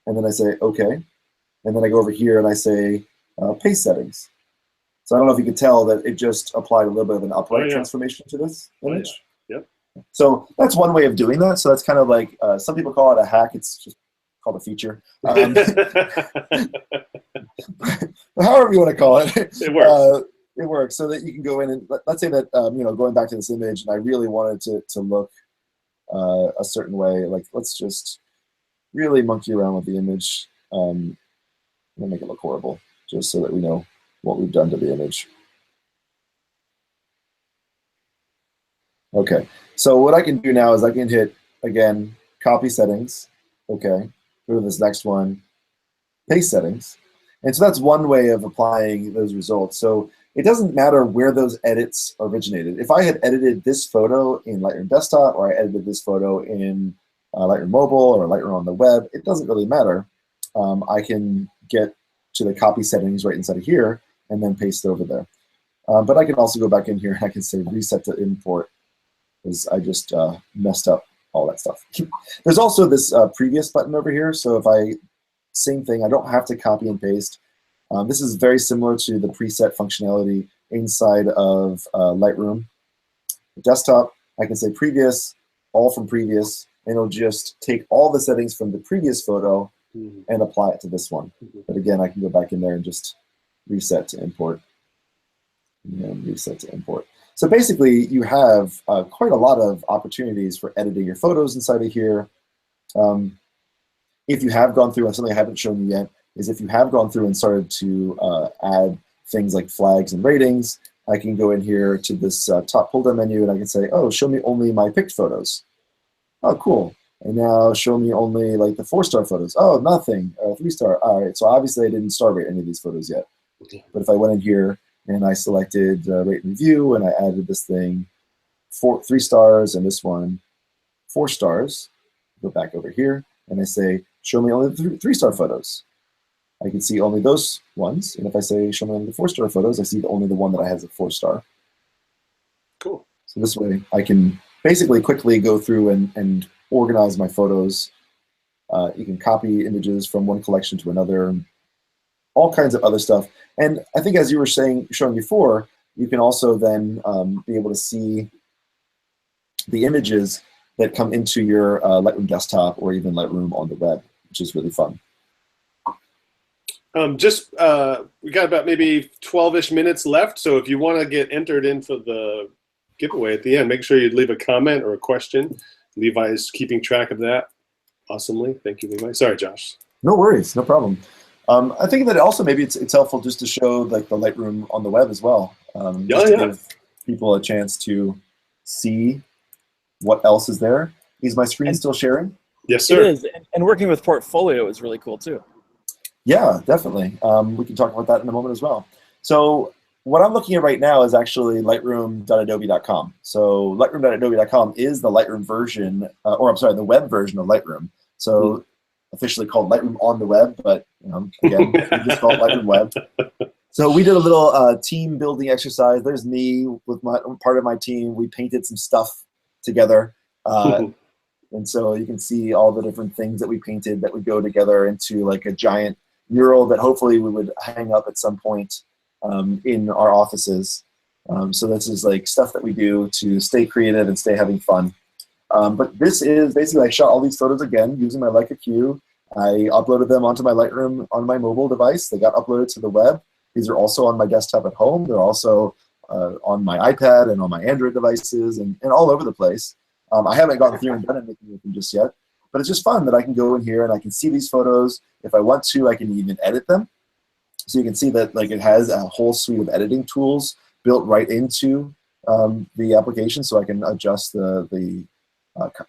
and then I say OK. And then I go over here and I say paste settings. So I don't know if you could tell that it just applied a little bit of an upright transformation to this image. Yep. So that's one way of doing that. So that's kind of like, some people call it a hack. It's just called a feature. However you want to call it. It works. It works so that you can go in and let's say that going back to this image and I really wanted to look a certain way. Like let's just really monkey around with the image. I'm gonna make it look horrible just so that we know what we've done to the image. Okay, so what I can do now is I can hit again copy settings. Okay, go to this next one, paste settings. And so that's one way of applying those results. So it doesn't matter where those edits originated. If I had edited this photo in Lightroom Desktop or I edited this photo in Lightroom Mobile or Lightroom on the web, it doesn't really matter. I can get to the copy settings right inside of here and then paste it over there. But I can also go back in here and I can say reset to import because I just messed up all that stuff. There's also this previous button over here. So if same thing, I don't have to copy and paste. This is very similar to the preset functionality inside of Lightroom Desktop. I can say previous, all from previous, and it'll just take all the settings from the previous photo and apply it to this one. But again, I can go back in there and just reset to import. And reset to import. So basically, you have quite a lot of opportunities for editing your photos inside of here. If you have gone through, and something I haven't shown you yet, is if you have gone through and started to add things like flags and ratings, I can go in here to this top pull-down menu and I can say, oh, show me only my picked photos. Oh, cool. And now show me only like the 4-star photos. Oh, nothing, 3-star. All right, so obviously I didn't star rate any of these photos yet. But if I went in here and I selected rate and review and I added this thing 3 stars and this one 4 stars, go back over here and I say, show me only the 3-star photos. I can see only those ones. And if I say show me only the 4-star photos, I see only the one that I has a 4-star. Cool. So this way I can basically quickly go through and organize my photos. You can copy images from one collection to another, all kinds of other stuff. And I think as you were showing before, you can also then be able to see the images that come into your Lightroom Desktop or even Lightroom on the web, which is really fun. We got about maybe 12-ish minutes left, so if you want to get entered into the giveaway at the end, make sure you leave a comment or a question. Levi is keeping track of that awesomely. Thank you, Levi. Sorry, Josh. No worries, no problem. I think that also maybe it's helpful just to show like the Lightroom on the web as well. Just to give people a chance to see what else is there. Is my screen still sharing? Yes, sir. It is, and working with Portfolio is really cool too. Yeah, definitely. We can talk about that in a moment as well. So what I'm looking at right now is actually lightroom.adobe.com. So lightroom.adobe.com is the Lightroom version, or I'm sorry, the web version of Lightroom. So officially called Lightroom on the web, but again, we just call it Lightroom Web. So we did a little team building exercise. There's me with part of my team. We painted some stuff together. And so you can see all the different things that we painted that would go together into like a giant mural that hopefully we would hang up at some point in our offices. So this is like stuff that we do to stay creative and stay having fun. But this is basically, I shot all these photos again using my Leica Q. I uploaded them onto my Lightroom on my mobile device. They got uploaded to the web. These are also on my desktop at home. They're also on my iPad and on my Android devices and all over the place. I haven't gotten through and done anything with them just yet, but it's just fun that I can go in here and I can see these photos. If I want to, I can even edit them. So you can see that like it has a whole suite of editing tools built right into the application, so I can adjust the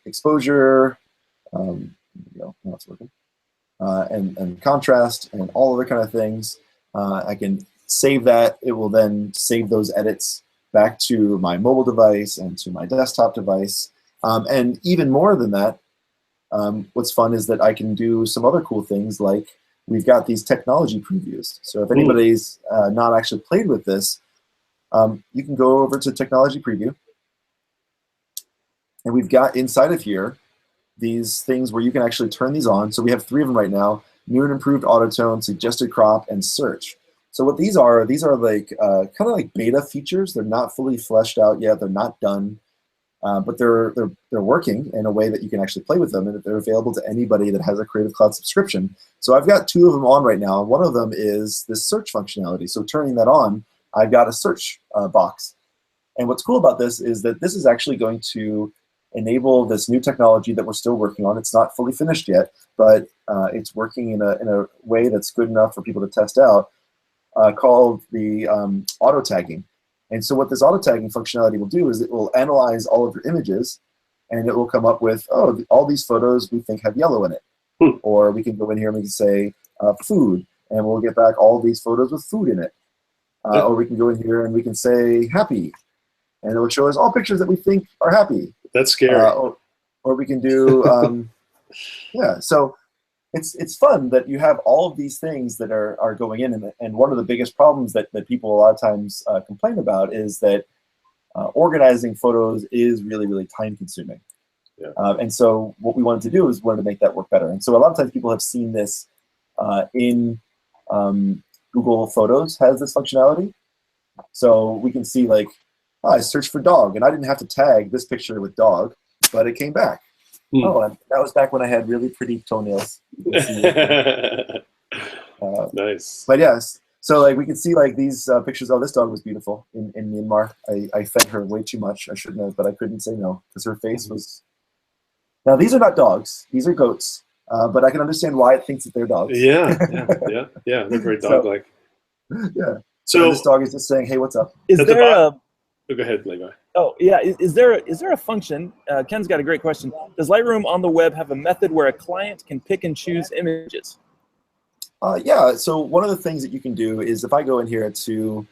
exposure, now it's working, and contrast and all other kind of things. I can save that. It will then save those edits back to my mobile device and to my desktop device. And even more than that, what's fun is that I can do some other cool things, like we've got these technology previews. So if anybody's not actually played with this, you can go over to Technology Preview. And we've got inside of here these things where you can actually turn these on. So we have 3 of them right now: new and improved autotone, suggested crop, and search. So what these are like kind of like beta features. They're not fully fleshed out yet. They're not done. But they're working in a way that you can actually play with them, and they're available to anybody that has a Creative Cloud subscription. So I've got 2 of them on right now. One of them is this search functionality. So turning that on, I've got a search box. And what's cool about this is that this is actually going to enable this new technology that we're still working on. It's not fully finished yet, but it's working in a way that's good enough for people to test out, called the auto tagging. And so what this auto tagging functionality will do is it will analyze all of your images, and it will come up with, oh, all these photos we think have yellow in it. Or we can go in here and we can say food, and we'll get back all these photos with food in it. Or we can go in here and we can say happy, and it will show us all pictures that we think are happy. That's scary. Or we can do, yeah. So it's fun that you have all of these things that are going in. And one of the biggest problems that people a lot of times complain about is that organizing photos is really, really time consuming. Yeah. And so what we wanted to do is wanted to make that work better. And so a lot of times people have seen this in Google Photos has this functionality. So we can see like, oh, I searched for dog, and I didn't have to tag this picture with dog, but it came back. Oh, and that was back when I had really pretty toenails. Nice. But yes, so like we can see like these pictures. Oh, this dog was beautiful in Myanmar. I fed her way too much. I shouldn't have, but I couldn't say no because her face was. Now these are not dogs. These are goats. But I can understand why it thinks that they're dogs. Yeah. They're very dog-like. Yeah. So this dog is just saying, "Hey, what's up?" Is there a? Go ahead, Levi. Oh yeah, is there a function? Ken's got a great question. Does Lightroom on the web have a method where a client can pick and choose images? Yeah. So one of the things that you can do is if I go in here to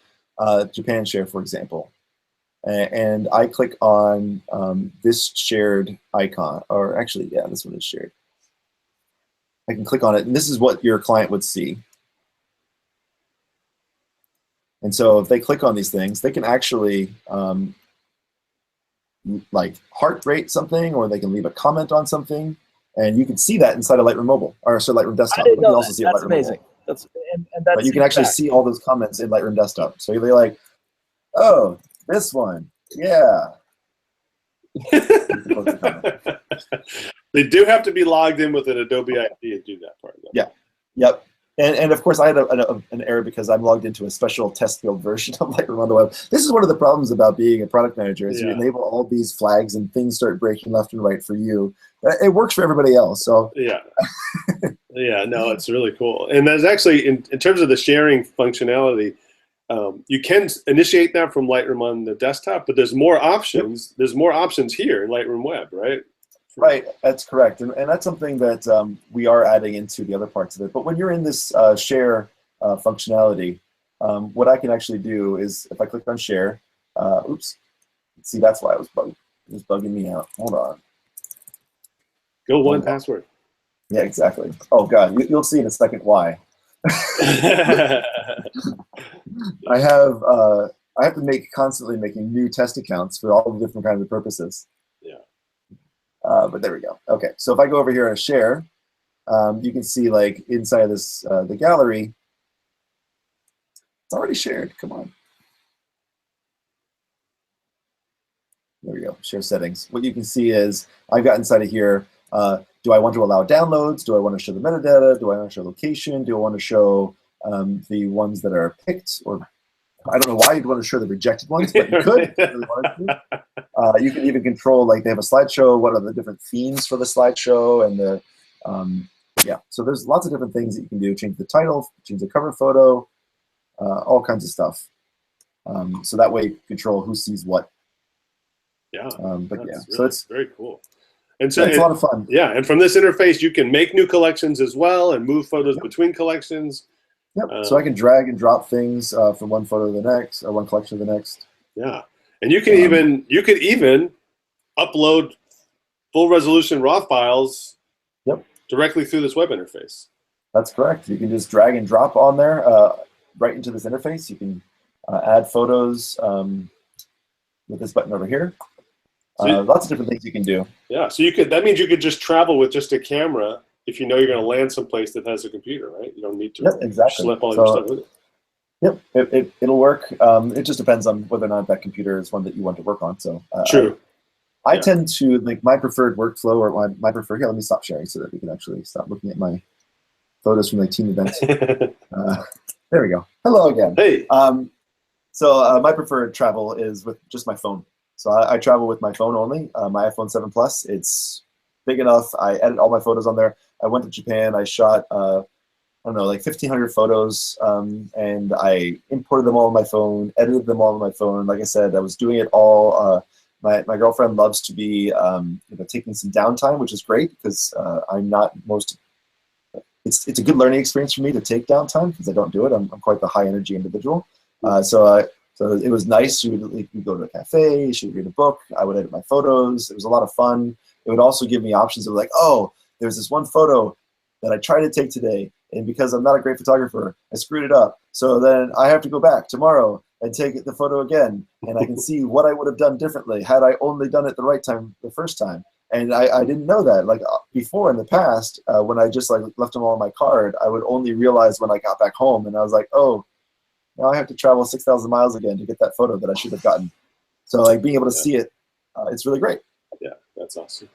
Japan Share, for example, and I click on this shared icon, or actually, yeah, this one is shared. I can click on it, and this is what your client would see. And so if they click on these things, they can actually like heart rate something, or they can leave a comment on something, and you can see that inside of Lightroom Mobile, or so Lightroom Desktop. I didn't know also see that's Lightroom amazing. Mobile. That's that's. But you can actually see all those comments in Lightroom Desktop. So you're like, oh, this one, yeah. They do have to be logged in with an Adobe ID to do that part. Though. Yeah. Yep. And of course, I had an error because I'm logged into a special test field version of Lightroom on the web. This is one of the problems about being a product manager is you enable all these flags and things start breaking left and right for you. It works for everybody else. So yeah. Yeah, no, it's really cool. And there's actually, in terms of the sharing functionality, you can initiate that from Lightroom on the desktop, but there's more options. Yep. There's more options here in Lightroom Web, right? Right, that's correct. And that's something that we are adding into the other parts of it. But when you're in this share functionality, what I can actually do is if I click on share, oops, see, that's why it was bugging me out. Hold on. Go one password. Yeah, exactly. Oh God, you'll see in a second why. I have to constantly making new test accounts for all the different kinds of purposes. Yeah. But there we go. Okay, so if I go over here and share, you can see like inside of this the gallery, it's already shared. Come on. There we go. Share settings. What you can see is I've got inside of here do I want to allow downloads? Do I want to show the metadata? Do I want to show location? Do I want to show the ones that are picked? Or I don't know why you'd want to show the rejected ones, but you could. If you really wanted to. You can even control, like, they have a slideshow. What are the different themes for the slideshow? And the yeah, so there's lots of different things that you can do. Change the title, change the cover photo, all kinds of stuff. So that way, you control who sees what. Yeah, but yeah, really, so it's very cool. And so it's a lot of fun. Yeah, and from this interface, you can make new collections as well and move photos between collections. Yep. So I can drag and drop things from one photo to the next, or one collection to the next. Yeah, and you can even upload full resolution RAW files. Yep. Directly through this web interface. That's correct. You can just drag and drop on there right into this interface. You can add photos with this button over here. Lots of different things you can do. Yeah, so you could. That means you could just travel with just a camera if you know you're going to land someplace that has a computer, right? You don't need to slip all your stuff with it. Yep, it'll work. It just depends on whether or not that computer is one that you want to work on. So true. I tend to, like, my preferred workflow, or my preferred, here, let me stop sharing so that we can actually stop looking at my photos from the team event. There we go. Hello again. Hey. So my preferred travel is with just my phone. So I travel with my phone only, my iPhone 7 Plus. It's big enough. I edit all my photos on there. I went to Japan. I shot, I don't know, like 1,500 photos, and I imported them all on my phone, edited them all on my phone. Like I said, I was doing it all. My girlfriend loves to be taking some downtime, which is great because I'm not most. It's a good learning experience for me to take downtime because I don't do it. I'm quite the high energy individual. So it was nice. She would go to a cafe. She would read a book. I would edit my photos. It was a lot of fun. It would also give me options of, like, oh, there's this one photo that I tried to take today, and because I'm not a great photographer, I screwed it up. So then I have to go back tomorrow and take the photo again, and I can see what I would have done differently had I only done it the right time the first time. And I didn't know that. Like before in the past, when I just like left them all on my card, I would only realize when I got back home, and I was like, oh, now I have to travel 6,000 miles again to get that photo that I should have gotten. So like being able to see it, it's really great. Yeah, that's awesome.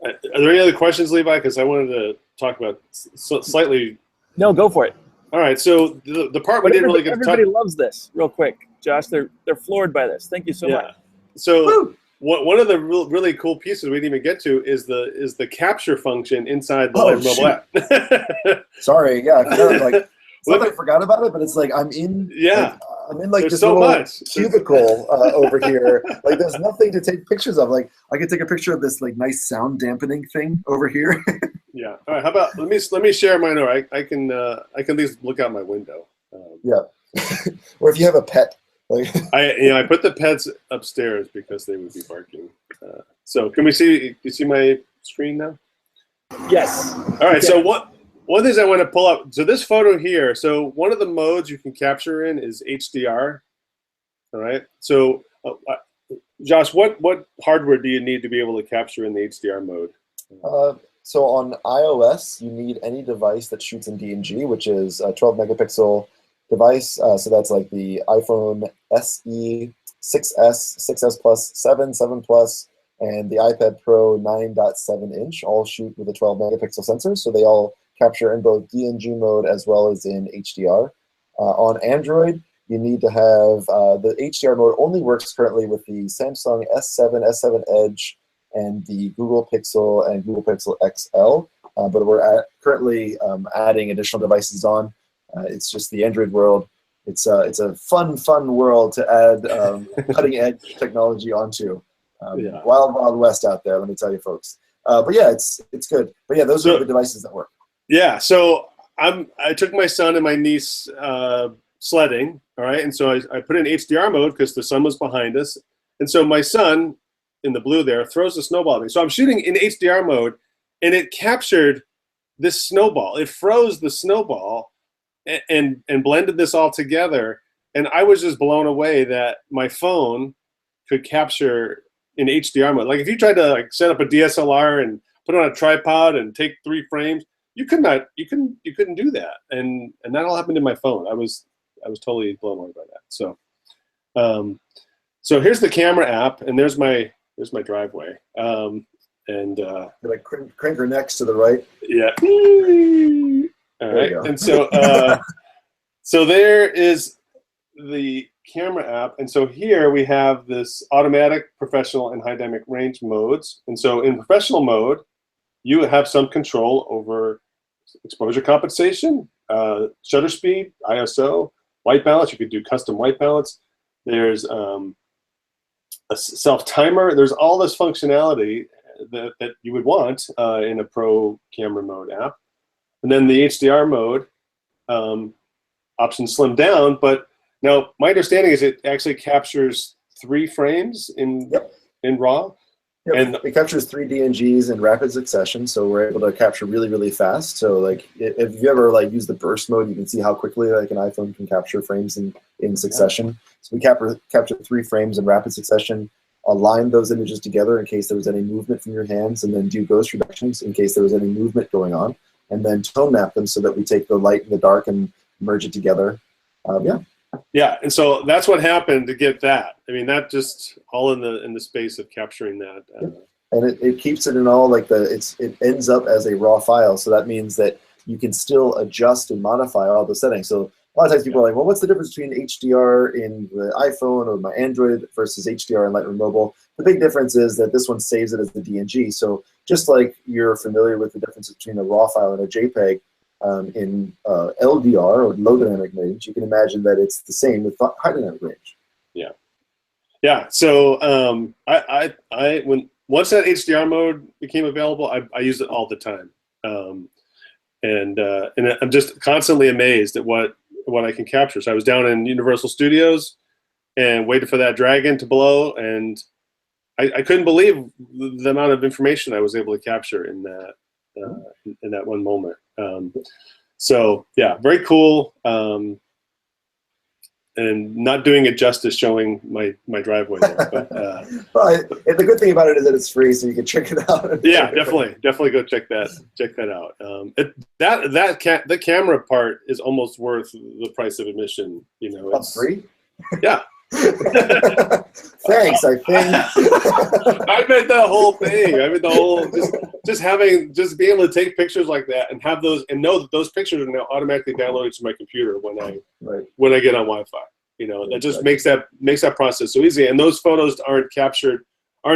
Are there any other questions, Levi? Because I wanted to talk about slightly. No, go for it. All right. So the part we didn't really get to talk. Everybody loves this. Real quick, Josh, they're floored by this. Thank you so much. So one of the really cool pieces we didn't even get to is the capture function inside the Lightroom mobile app. Sorry. Yeah. I forgot, like, it's not that I forgot about it, but it's like I'm in. Yeah. I'm in like this little cubicle over here. Like there's nothing to take pictures of. Like I could take a picture of this like nice sound dampening thing over here. Yeah. All right. How about let me share mine. Or I can at least look out my window. Yeah. Or if you have a pet. Like I put the pets upstairs because they would be barking. So can we see? You see my screen now? Yes. All right. So one thing I want to pull up, so this photo here, so one of the modes you can capture in is HDR, all right? So, Josh, what hardware do you need to be able to capture in the HDR mode? So on iOS, you need any device that shoots in DNG, which is a 12 megapixel device. So that's like the iPhone SE, 6S, 6S Plus, 7, 7 Plus, and the iPad Pro 9.7 inch all shoot with a 12 megapixel sensor. So they all capture in both DNG mode as well as in HDR. On Android, you need to have the HDR mode only works currently with the Samsung S7, S7 Edge, and the Google Pixel and Google Pixel XL. But we're currently adding additional devices on. It's just the Android world. It's a fun world to add cutting edge technology onto. Wild, wild west out there, let me tell you, folks. But yeah, it's good. But yeah, those are the devices that work. Yeah, so I took my son and my niece sledding, all right, and so I put in HDR mode because the sun was behind us, and so my son in the blue there throws the snowball at me. So I'm shooting in HDR mode, and it captured this snowball. It froze the snowball and blended this all together, and I was just blown away that my phone could capture in HDR mode. Like if you tried to like set up a DSLR and put it on a tripod and take 3 frames. You couldn't do that, and that all happened in my phone. I was totally blown away by that. So, so here's the camera app, and there's my there's my driveway. And like cranker next to the right. yeah. All right. And so so there is the camera app, and so here we have this automatic, professional, and high dynamic range modes. And so in professional mode, you have some control over exposure compensation, shutter speed, ISO, white balance. You could do custom white balance. There's a self timer. There's all this functionality that you would want in a pro camera mode app. And then the HDR mode option slimmed down, but now my understanding is it actually captures 3 frames in RAW. Yep. And it captures 3 DNGs in rapid succession, so we're able to capture really, really fast. So like if you ever like use the burst mode, you can see how quickly like an iPhone can capture frames in succession. Yeah. So we capture 3 frames in rapid succession, align those images together in case there was any movement from your hands, and then do ghost reductions in case there was any movement going on, and then tone map them so that we take the light and the dark and merge it together. Yeah, and so that's what happened to get that. I mean, that just all in the space of capturing that. And it keeps it in all like it ends up as a raw file. So that means that you can still adjust and modify all the settings. So a lot of times people are like, well, what's the difference between HDR in the iPhone or my Android versus HDR in Lightroom Mobile? The big difference is that this one saves it as the DNG. So just like you're familiar with the difference between a raw file and a JPEG, in LDR or low dynamic range, you can imagine that it's the same with high dynamic range. Yeah. So when once that HDR mode became available, I used it all the time, and I'm just constantly amazed at what I can capture. So I was down in Universal Studios and waited for that dragon to blow, and I couldn't believe the amount of information I was able to capture in that one moment. So yeah, very cool, and not doing it justice showing my driveway there. But, well, the good thing about it is that it's free, so you can check it out. Yeah, definitely go check that out. The camera part is almost worth the price of admission. You know, it's free. Yeah. Thanks, I think. I meant the whole thing. I mean the whole just being able to take pictures like that and have those and know that those pictures are now automatically downloaded to my computer when I get on Wi-Fi. You know, that just makes that process so easy. And those photos aren't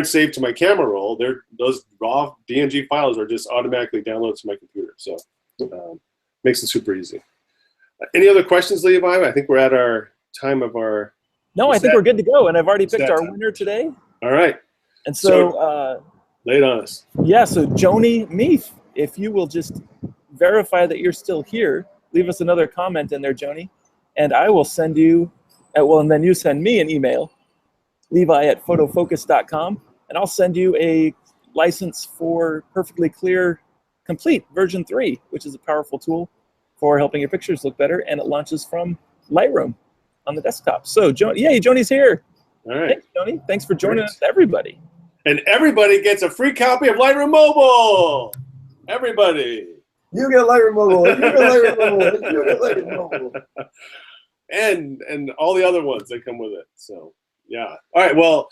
saved to my camera roll. Those raw DNG files are just automatically downloaded to my computer. So makes it super easy. Any other questions, Levi? I think we're at our time of our. No, I think we're good to go, and I've already picked our winner today. All right. And so lay it on us. Yeah, so Joni Meath, if you will just verify that you're still here, leave us another comment in there, Joni, and I will send you, and then you send me an email, levi@photofocus.com, and I'll send you a license for Perfectly Clear Complete version 3, which is a powerful tool for helping your pictures look better, and it launches from Lightroom on the desktop. So, Joni's here. All right. Thanks, Joni. Thanks for joining us, everybody. And everybody gets a free copy of Lightroom Mobile. Everybody. You get Lightroom Mobile. You get Lightroom Mobile. You get Lightroom Mobile. And all the other ones that come with it. So, yeah. All right. Well,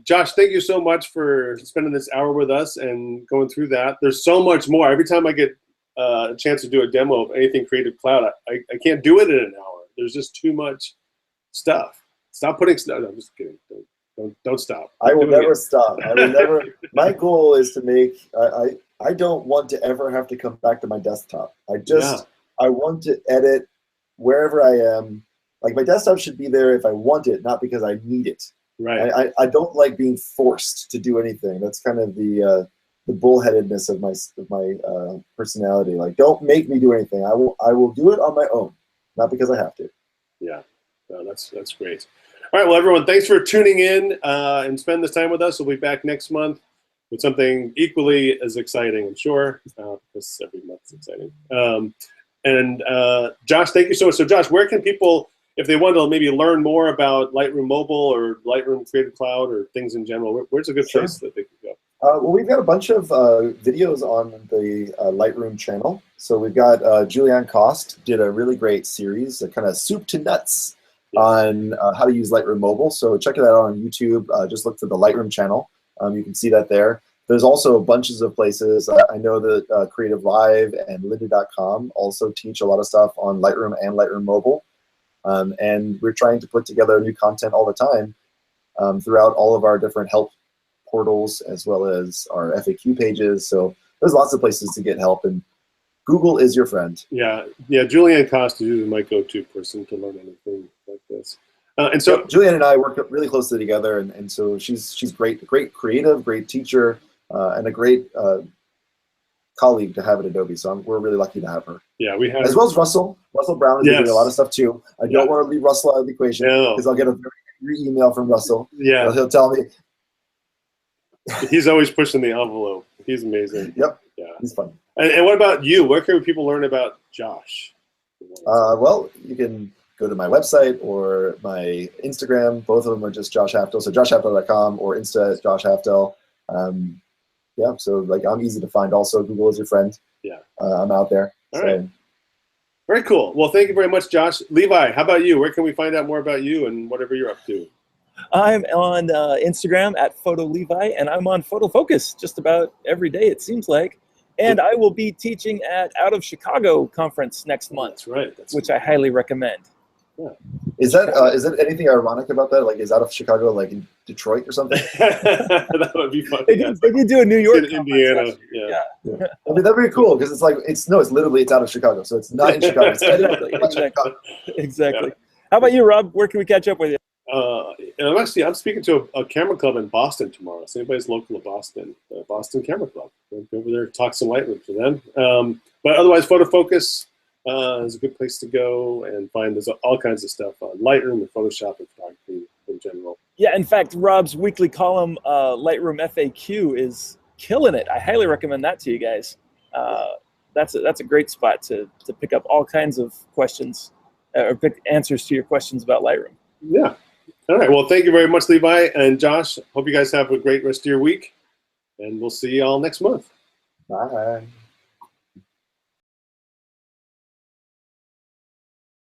Josh, thank you so much for spending this hour with us and going through that. There's so much more. Every time I get a chance to do a demo of anything Creative Cloud, I can't do it in an hour. There's just too much stuff. Stop putting stuff. No, I'm just kidding. Don't stop. I will never stop. I will never. My goal is to make. I don't want to ever have to come back to my desktop. I want to edit wherever I am. Like my desktop should be there if I want it, not because I need it. Right. I don't like being forced to do anything. That's kind of the bullheadedness of my personality. Like, don't make me do anything. I will do it on my own. Not because I have to. Yeah, no, that's great. All right, well, everyone, thanks for tuning in and spend this time with us. We'll be back next month with something equally as exciting, I'm sure, because every month is exciting. And Josh, thank you so much. So, Josh, where can people, if they want to maybe learn more about Lightroom Mobile or Lightroom Creative Cloud or things in general, where's a good place that they can go? Well, we've got a bunch of videos on the Lightroom channel. So we've got Julianne Cost did a really great series, a kind of soup to nuts on how to use Lightroom Mobile. So check that out on YouTube. Just look for the Lightroom channel. You can see that there. There's also bunches of places. I know that Creative Live and Lynda.com also teach a lot of stuff on Lightroom and Lightroom Mobile. And we're trying to put together new content all the time throughout all of our different help portals, as well as our FAQ pages. So there's lots of places to get help, and Google is your friend. Yeah, Julianne Costa is my go-to person to learn anything like this. And so Julianne and I work really closely together, and so she's great creative, great teacher, and a great colleague to have at Adobe. So we're really lucky to have her. Yeah, we have, as well as Russell. Russell Brown is doing a lot of stuff too. I don't want to leave Russell out of the equation because I'll get a very angry email from Russell. Yeah, he'll tell me. He's always pushing the envelope. He's amazing. Yep. Yeah, he's fun. And what about you? Where can people learn about Josh? Well, you can go to my website or my Instagram. Both of them are just Josh Haftel. So joshhaftel.com or Insta is Josh Haftel. Yeah, so like I'm easy to find. Also, Google is your friend. Yeah, I'm out there. All right. Very cool. Well, thank you very much, Josh. Levi, how about you? Where can we find out more about you and whatever you're up to? I'm on Instagram at PhotoLevi, and I'm on Photo Focus just about every day, it seems like. And I will be teaching at Out of Chicago conference next month. That's right. Which I highly recommend. Yeah. Is that anything ironic about that? Like, is Out of Chicago like in Detroit or something? That would be fun. They did do a New York in Indiana. Yeah. I mean, that'd be cool because it's like it's literally it's out of Chicago, so it's not in Chicago. It's exactly. How about you, Rob? Where can we catch up with you? And I'm speaking to a camera club in Boston tomorrow. So anybody's local to Boston, Boston Camera Club. Go over there, talk some Lightroom for them. But otherwise, Photo Focus is a good place to go and find there's all kinds of stuff on Lightroom and Photoshop and photography in general. Yeah, in fact, Rob's weekly column, Lightroom FAQ, is killing it. I highly recommend that to you guys. That's a great spot to pick up all kinds of questions or pick answers to your questions about Lightroom. Yeah. All right. Well, thank you very much, Levi and Josh. Hope you guys have a great rest of your week, and we'll see you all next month. Bye.